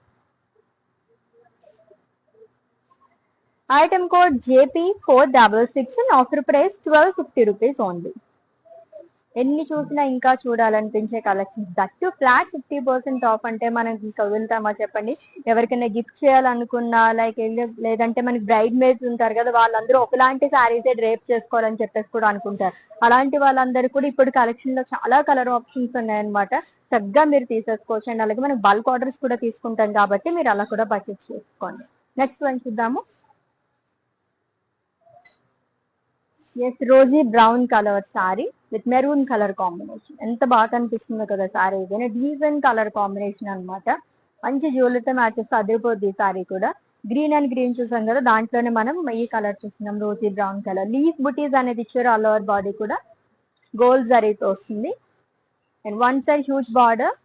S1: Item code JP466 and offer price 1250 rupees only. ఎన్ని చూసినా ఇంకా చూడాలనిపించే కలెక్షన్స్, దట్టు ఫ్లాట్ 50% ఆఫ్ అంటే మనం ఇంకా వదులుతామా చెప్పండి. ఎవరికైనా గిఫ్ట్ చేయాలనుకున్నా, లైక్ లేదంటే మనకి బ్రైడ్ మేడ్స్ ఉంటారు కదా, వాళ్ళందరూ ఒకలాంటి శారీసే డ్రేప్ చేసుకోవాలని చెప్పేసి కూడా అనుకుంటారు. అలాంటి వాళ్ళందరూ కూడా ఇప్పుడు కలెక్షన్ లో చాలా కలర్ ఆప్షన్స్ ఉన్నాయన్నమాట. చక్కగా మీరు తీసేసుకోవచ్చు. అండ్ అలాగే మనం బల్క్ ఆర్డర్స్ కూడా తీసుకుంటాం కాబట్టి మీరు అలా కూడా పర్చేస్ చేసుకోండి. నెక్స్ట్ వన్ చూద్దాము. Yes, rosy brown colour sari with maroon colour combination. ఎంత బాగా కనిపిస్తుందో కదా సారీ. ఇది డీసెంట్ కలర్ కాంబినేషన్ అనమాట. మంచి జ్యువెలరీతో మ్యాచ్ చేస్తే అదిరిపోద్ది ఈ సారీ కూడా. గ్రీన్ అండ్ గ్రీన్ చూసాం కదా, దాంట్లోనే మనం ఈ కలర్ చూస్తున్నాం, Rosie brown colour. Leaf butis అనేది ఇచ్చారు. ఆల్ ఓవర్ బాడీ కూడా గోల్డ్ జరీతో వస్తుంది. And one side huge border.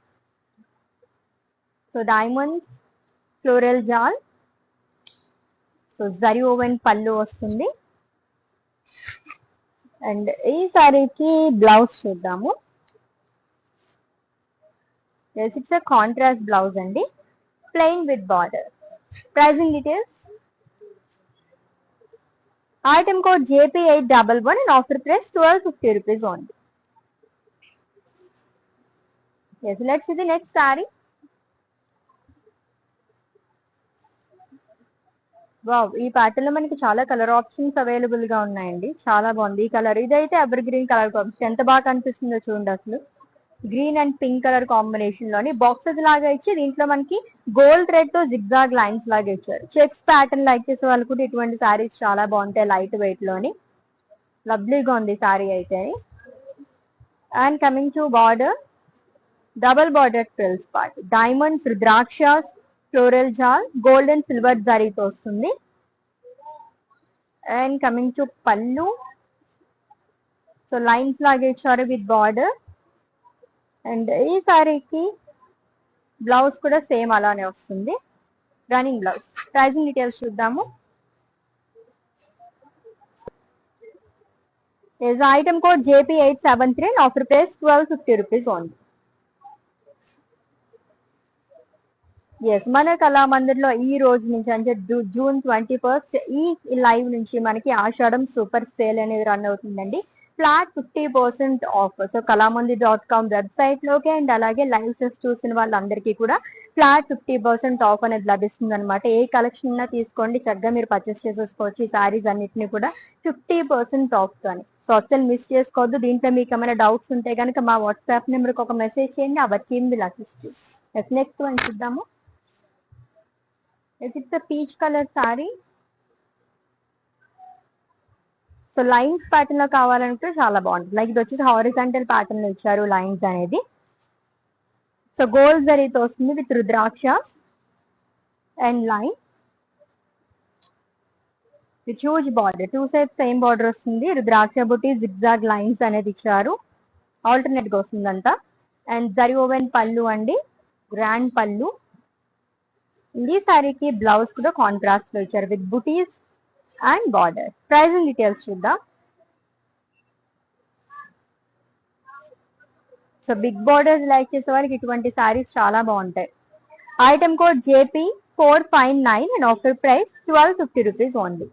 S1: So diamonds, floral jaal. So zari woven pallu వస్తుంది. అండ్ ఈ సారీకి బ్లౌజ్ చూద్దాము. ఇట్స్ అ కాంట్రాస్ట్ బ్లౌజ్ అండి, plain with border. Pricing details. Item code JP811 and offer price 1250 rupees only. Yes, let's see the next saree. Wow, ఈ ప్యాటర్న్ లో మనకి చాలా కలర్ ఆప్షన్స్ అవైలబుల్ గా ఉన్నాయండి. చాలా బాగుంది ఈ కలర్. ఇదైతే ఎవర్ గ్రీన్ కలర్ కాంబినేషన్, ఎంత బాగా కనిపిస్తుందో చూడండి అసలు. Green and pink colour combination లోని బాక్సెస్ లాగా ఇచ్చి దీంట్లో మనకి గోల్డ్ థ్రెడ్ తో జిగ్జాగ్ లైన్స్ లాగా ఇచ్చారు. చెక్స్ ప్యాటర్న్ లైక్ చేసే వాళ్ళు కూడా ఇటువంటి సారీస్ చాలా బాగుంటాయి లైట్ వెయిట్ లోని. లవ్లీగా ఉంది సారీ అయితే. And coming to border, double border ట్రిల్స్ పార్ట్, డైమండ్స్, రుద్రాక్షస్, floral jaal, gold and silver జరీతో వస్తుంది. And coming to pallu, so lines లాగా ఇచ్చారు విత్ బార్డర్. అండ్ ఈ సారీకి బ్లౌజ్ కూడా సేమ్ అలానే వస్తుంది, రన్నింగ్ బ్లౌజ్. ప్రైజింగ్ డీటెయిల్స్ చూద్దాము. is item code JP873 and offer price 1250 rupees only. Yes, మన కళామందిర్లో ఈ రోజు నుంచి అంటే June 21 ఈ లైవ్ నుంచి మనకి ఆషాఢం సూపర్ సేల్ అనేది రన్ అవుతుందండి. Flat 50% off. సో కళామందిర్.com వెబ్సైట్ లోకి అండ్ అలాగే లైవ్ సెస్ చూసిన వాళ్ళందరికీ కూడా ఫ్లాట్ 50% ఆఫ్ అనేది లభిస్తుంది అనమాట. ఏ కలెక్షన్ అయినా తీసుకోండి, చక్కగా మీరు పర్చేస్ చేసేసుకోవచ్చు. ఈ సారీస్ అన్నిటిని కూడా 50% ఆఫ్ తోని. సో అసలు మిస్ చేసుకోవద్దు. దీంట్లో మీకు ఏమైనా డౌట్స్ ఉంటే కనుక మా వాట్సాప్ నెంబర్కి ఒక మెసేజ్ చేయండి, our team will assist. Next one చూద్దాము. It's a peach colour sari. So lines pattern లో కావాలంటే చాలా బాగుంటుంది. లైక్ ఇది వచ్చేసి హారిజాంటల్ ప్యాటర్న్ లో ఇచ్చారు లైన్స్ అనేది. సో గోల్డ్ జరీతో వస్తుంది with rudraksha and line with huge border. Two sides same border వస్తుంది. రుద్రాక్ష బుట్టి జిగ్జాగ్ లైన్స్ అనేది ఇచ్చారు. ఆల్టర్నేట్ గా వస్తుందంతా. అండ్ జరీ ఓవెన్ పళ్ళు అండి, గ్రాండ్ పళ్ళు. ఈ సారీకి బ్లౌజ్ కూడా కాంట్రాస్ట్ లో ఇచ్చారు with butis and border. Pricing details చూద్దాం. సో బిగ్ బార్డర్స్ లైక్ చేసే వారికి ఇటువంటి సారీస్ చాలా బాగుంటాయి. Item code JP459 and offer price 1250 rupees only.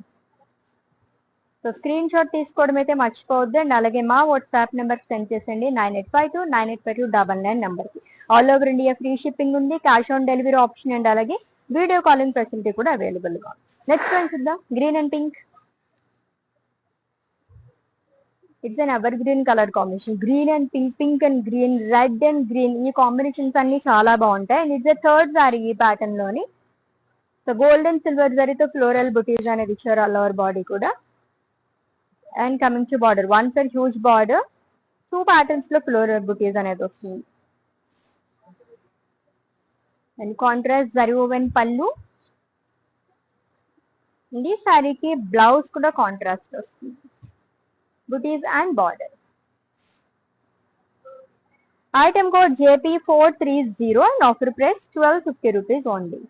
S1: So screenshot తీసుకోవడం అయితే మర్చిపోవద్దు. అండ్ అలాగే మా వాట్సాప్ నెంబర్ సెండ్ చేసండి 9852985299 నెంబర్ కి. All over India free shipping ఉంది, cash on delivery option and అలాగే వీడియో కాలింగ్ ఫెసిలిటీ కూడా అవైలబుల్ గా. నెక్స్ట్ వన్ చూద్దాం. Green and pink. It's an ever green colour combination. Green and pink, pink and green, red and green, ఈ కాంబినేషన్స్ అన్ని చాలా బాగుంటాయి. అండ్ ఇట్స్ థర్డ్ సారీ ఈ ప్యాటర్న్ లోని. సో గోల్డ్ అండ్ సిల్వర్ జరీతో ఫ్లోరల్ బుటీస్ అనేది ఇచ్చారు ఆల్ ఓవర్ బాడీ కూడా. And coming to border, one side huge border, two patterns లో ఫ్లోరల్ బుటీస్ అనేది వస్తుంది. అండ్ కాంట్రాస్ట్ జరీ ఓవెన్ పళ్ళు. ఈ సారీకి బ్లౌజ్ కూడా కాంట్రాస్ట్ వస్తుంది, బుటీస్ and border. Item code JP430 and offer price 1250 rupees only.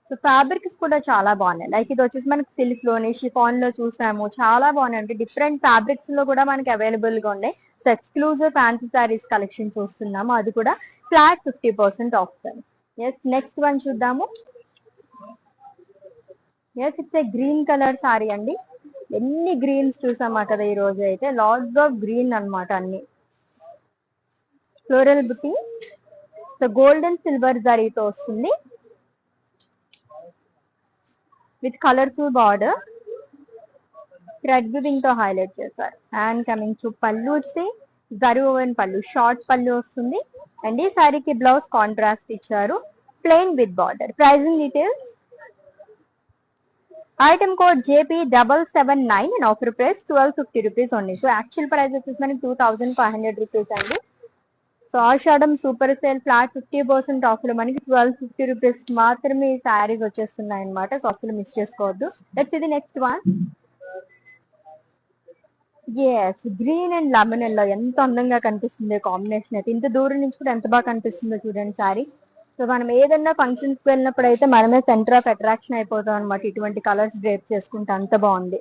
S1: So fabrics కూడా చాలా బాగున్నాయి. లైక్ ఇది వచ్చేసి మనకి సిల్క్ లోని, షిఫాన్ లో చూసాము, చాలా బాగున్నాయి. అంటే డిఫరెంట్ ఫ్యాబ్రిక్స్ లో కూడా మనకి అవైలబుల్ గా ఉన్నాయి. So exclusive fancy saris collection చూస్తున్నాము, అది కూడా flat 50% off. Yes, next one చూద్దాము. Yes, it's a green colour sari అండి. ఎన్ని గ్రీన్స్ చూసామా కదా ఈ రోజు అయితే, లాట్స్ ఆఫ్ గ్రీన్ అన్నమాట అన్ని. Floral buti, so gold and silver జరీతో వస్తుంది with colourful border. Thread weaving తో హైలైట్ చేశారు. అండ్ కమింగ్ టు పళ్ళు వచ్చి జరీ ఓవెన్ పళ్ళు, షార్ట్ పళ్ళు వస్తుంది. అండ్ ఈ సారీకి బ్లౌజ్ కాంట్రాస్ట్ ఇచ్చారు, plain with border. Pricing details. Item code JP779 and offer price 1250 rupees only. So actual price వచ్చేసి మనకి 2500 రూపీస్ అండి. So Ashadham super sale flat 50% off లో మనకి 1250 రూపీస్ మాత్రమే ఈ శారీస్ వచ్చేస్తున్నాయి అనమాట. సో అసలు మిస్ చేసుకోవద్దు. లెట్స్ ఇది next one. Yes, green and lemon yellow ఎంత అందంగా కనిపిస్తుంది కాంబినేషన్ అయితే. ఇంత దూరం నుంచి కూడా ఎంత బాగా కనిపిస్తుందో చూడండి సారీ. సో మనం ఏదన్నా ఫంక్షన్స్ కి వెళ్ళినప్పుడు అయితే మనమే సెంటర్ ఆఫ్ అట్రాక్షన్ అయిపోతాం అనమాట, ఇటువంటి కలర్స్ డ్రేప్ చేసుకుంటే. అంత బాగుంది.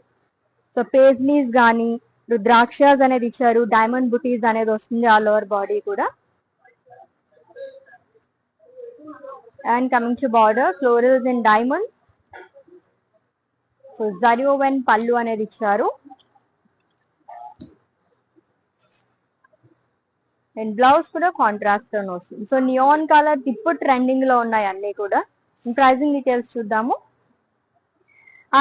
S1: సో పేజ్లీస్ గానీ, రుద్రాక్షస్ అనేది ఇచ్చారు, డైమండ్ బుటీస్ అనేది వస్తుంది ఆల్ ఓవర్ బాడీ కూడా. And coming to border, florals and diamonds. So zari woven pallu అనేది ఇచ్చారు. అండ్ బ్లౌజ్ కూడా కాంట్రాస్ట్ లో వస్తుంది. సో నియాన్ కలర్స్ ఇప్పుడు ట్రెండింగ్ లో ఉన్నాయి అన్ని కూడా. ప్రైజింగ్ డీటెయిల్స్ చూద్దాము.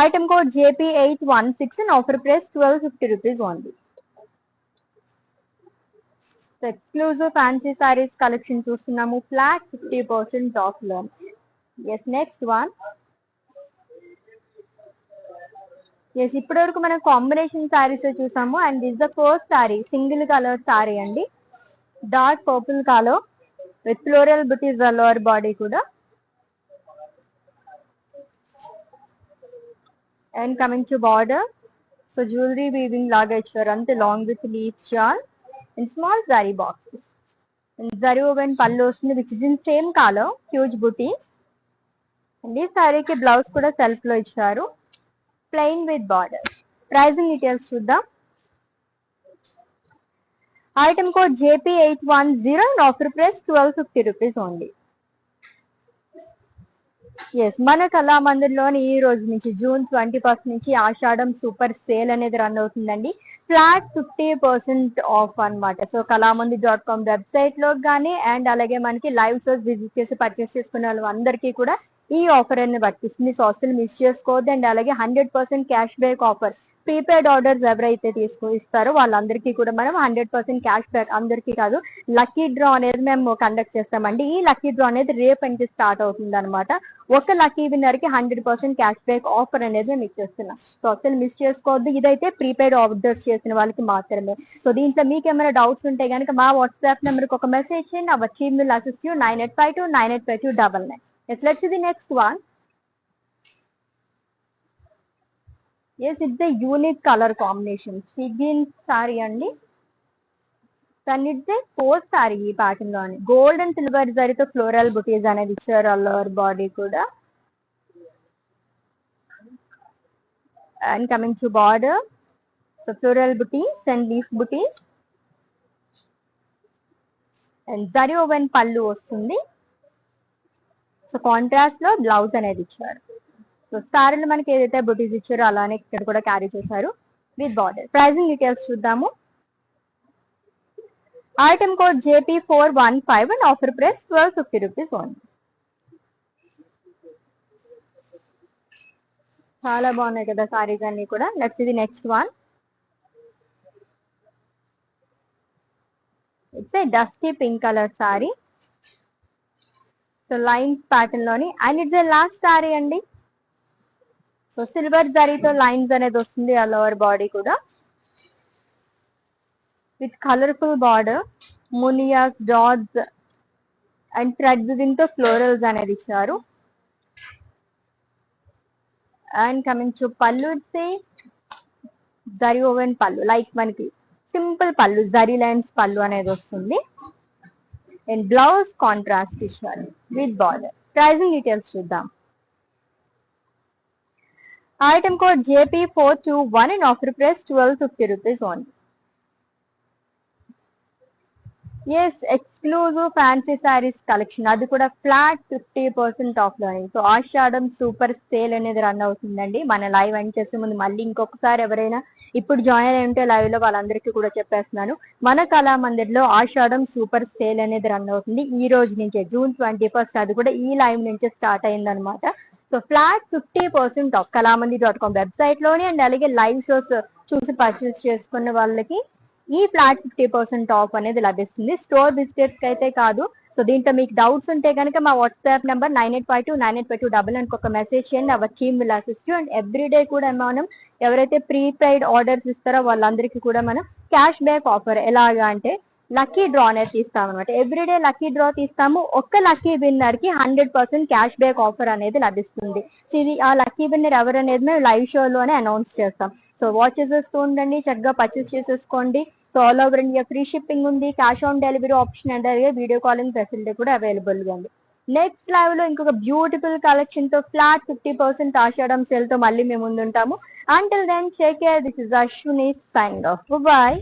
S1: Item code JP816 and offer price 1250 rupees only. Exclusive fancy saris collection చూస్తున్నాము, ఫ్లాట్ 50% ఆఫ్ లో. Yes, next one. ఎస్, ఇప్పటి వరకు మనం కాంబినేషన్ సారీస్ చూసాము. And this the first sari, single colour sari అండి, dark purple colour with floral butis lower body కూడా. And coming to border, so jewellery weaving లాగా ఇచ్చారు అంతే, long with leaves shawl and small sari boxes. And zari woven pallu వస్తుంది which is in same colour, huge butis. And ఈ సారీకి బ్లౌజ్ కూడా సెల్ఫ్ లో ఇచ్చారు, plain with border. Pricing details చూద్దాం. Item code JP810 and offer price 1250 rupees only. Yes, మన కళామందిర్లోని ఈ రోజు నుంచి జూన్ 21 నుంచి ఆషాఢం సూపర్ సేల్ అనేది రన్ అవుతుందండి. ఫ్లాట్ 50% ఆఫ్ అన్నమాట. సో కళామందిర్.com వెబ్సైట్ లో కానీ, అండ్ అలాగే మనకి లైవ్ షోస్ విజిట్ చేసి పర్చేస్ చేసుకునే వాళ్ళందరికీ కూడా ఈ ఆఫర్ అనేది వర్తిస్తుంది. సో అసలు మిస్ చేసుకోవద్దు. అండ్ అలాగే 100% cash back offer. Prepaid orders ఎవరైతే ఇస్తారో వాళ్ళందరికీ కూడా మనం 100% క్యాష్ బ్యాక్, అందరికీ కాదు, లక్కీ డ్రా అనేది మేము కండక్ట్ చేస్తామండి. ఈ లక్కీ డ్రా అనేది రేపు నుంచి స్టార్ట్ అవుతుంది అనమాట. ఒక లక్కీ విన్నర్ కి 100% క్యాష్ బ్యాక్ ఆఫర్ అనేది మేము ఇచ్చేస్తున్నాం. సో అసలు మిస్ చేసుకోవద్దు. ఇదైతే ప్రీపెయిడ్ ఆర్డర్స్ చేసిన వాళ్ళకి మాత్రమే. సో దీంట్లో మీకు ఏమైనా డౌట్స్ ఉంటే కనుక మా వాట్సాప్ నెంబర్ కి ఒక మెసేజ్ చేయండి. Our team will assist you 9852985299. Let's the next one. Yes, it's the unique colour combination, సిగిన్ సారీ అండి. అన్నిటిదే ఫోర్త్ సారీ ఈ ప్యాటర్న్ లోని గోల్డ్ అండ్ సిల్వర్ జరీతో ఫ్లోరల్ బుటీస్ అనేది ఇచ్చారు ఆల్ ఓవర్ బాడీ కూడా. And coming to border, so floral butis and leaf butis and zari woven pallu వస్తుంది. సో కాంట్రాస్ట్ లో బ్లౌజ్ అనేది ఇచ్చారు. సో సారీలో మనకి ఏదైతే బుటీస్ ఇచ్చారో అలానే ఇక్కడ కూడా క్యారీ చేశారు విత్ బార్డర్. ప్రైజింగ్ డీటెయిల్స్ చూద్దాము. Item code JP415 and offer price 1250 rupees only. చాలా బాగున్నాయి కదా సారీస్ అన్ని కూడా. నెక్స్ట్ ఇది next one. It's a dusty pink colour sari. So lines pattern లోని and it's a last sari అండి. సో సిల్వర్ జరీతో లైన్స్ అనేది వస్తుంది ఆల్ ఓవర్ బాడీ కూడా విత్ కలర్ఫుల్ బార్డర్, మునియాస్, డాట్స్ అండ్ థ్రెడ్ వివింగ్ తో ఫ్లోరల్స్ అనేది ఇచ్చారు. And coming to pallu, it's zari woven pallu, like మనకి సింపుల్ పళ్ళు, జరీ లైన్స్ పళ్ళు అనేది వస్తుంది. అండ్ బ్లౌజ్ కాంట్రాస్ట్ ఇచ్చారు విత్ బార్డర్. ప్రైజింగ్ డీటెయిల్స్ చూద్దాం. Item code JP421 and offer price 1250 rupees only. Yes, exclusive fancy saris collection, అది కూడా ఫ్లాట్ 50% ఆఫ్ లోని. సో ఆషాఢం సూపర్ సేల్ అనేది రన్ అవుతుందండి. మన లైవ్ ఎండ్ చేసే ముందు మళ్ళీ ఇంకొకసారి ఎవరైనా ఇప్పుడు జాయిన్ అయి ఉంటే లైవ్ లో వాళ్ళందరికీ కూడా చెప్పేస్తున్నాను, మన కళామందిర్ లో ఆషాఢం సూపర్ సేల్ అనేది రన్ అవుతుంది ఈ రోజు నుంచే, June 21st. అది కూడా ఈ లైవ్ నుంచే స్టార్ట్ అయింది అనమాట. So flat 50% of kalamandir.com website లోని అండ్ అలాగే లైవ్ షోస్ చూసి పర్చేస్ చేసుకున్న వాళ్ళకి ఈ ఫ్లాట్ 50% ఆఫ్ అనేది లభిస్తుంది. స్టోర్ విజిటర్స్ కి అయితే కాదు. సో దీంట్లో మీకు డౌట్స్ ఉంటే కనుక మా వాట్సాప్ నెంబర్ 98529852 ఒక మెసేజ్ చేయండి. Our team will assist you. And everyday కూడా మనం ఎవరైతే ప్రీపెయిడ్ ఆర్డర్స్ ఇస్తారో వాళ్ళందరికీ కూడా మనం క్యాష్ బ్యాక్ ఆఫర్ ఎలాగా అంటే లక్కీ డ్రా అనేది తీస్తాం అనమాట. ఎవ్రీడే లక్కీ డ్రా తీస్తాము. ఒక్క లక్కీ విన్నర్ కి 100% క్యాష్ బ్యాక్ ఆఫర్ అనేది లభిస్తుంది. సో ఇది ఆ లక్కీ విన్నర్ ఎవరు అనేది మేము లైవ్ షోలోనే అనౌన్స్ చేస్తాం. సో వాచ్ చేసేస్తూ ఉండండి, చక్కగా పర్చేస్ చేసేసుకోండి. So all over India free shipping ఉంది, cash on delivery option and అలాగే వీడియో కాలింగ్ ఫెసిలిటీ కూడా అవైలబుల్ గా ఉంది. నెక్స్ట్ లైవ్ లో ఇంకొక బ్యూటిఫుల్ కలెక్షన్ తో ఫ్లాట్ 50% ఆషాఢం సేల్ తో మళ్ళీ మేము ముందుంటాము. Until then take care. This is Ashwini sign off. Bye.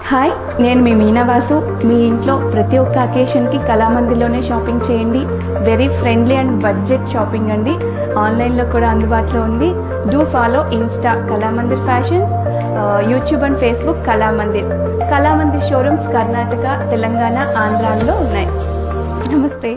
S2: Hi, నేను మీ మీనావాసు. మీ ఇంట్లో ప్రతి ఒక్క అకేషన్కి కళామందిర్లోనే షాపింగ్ చేయండి. Very friendly and budget shopping అండి. ఆన్లైన్లో కూడా అందుబాటులో ఉంది. Do follow Insta Kalamandir fashions, YouTube and Facebook Kalamandir. Kalamandir showrooms Karnataka, Telangana, ఆంధ్రాలో ఉన్నాయి. నమస్తే.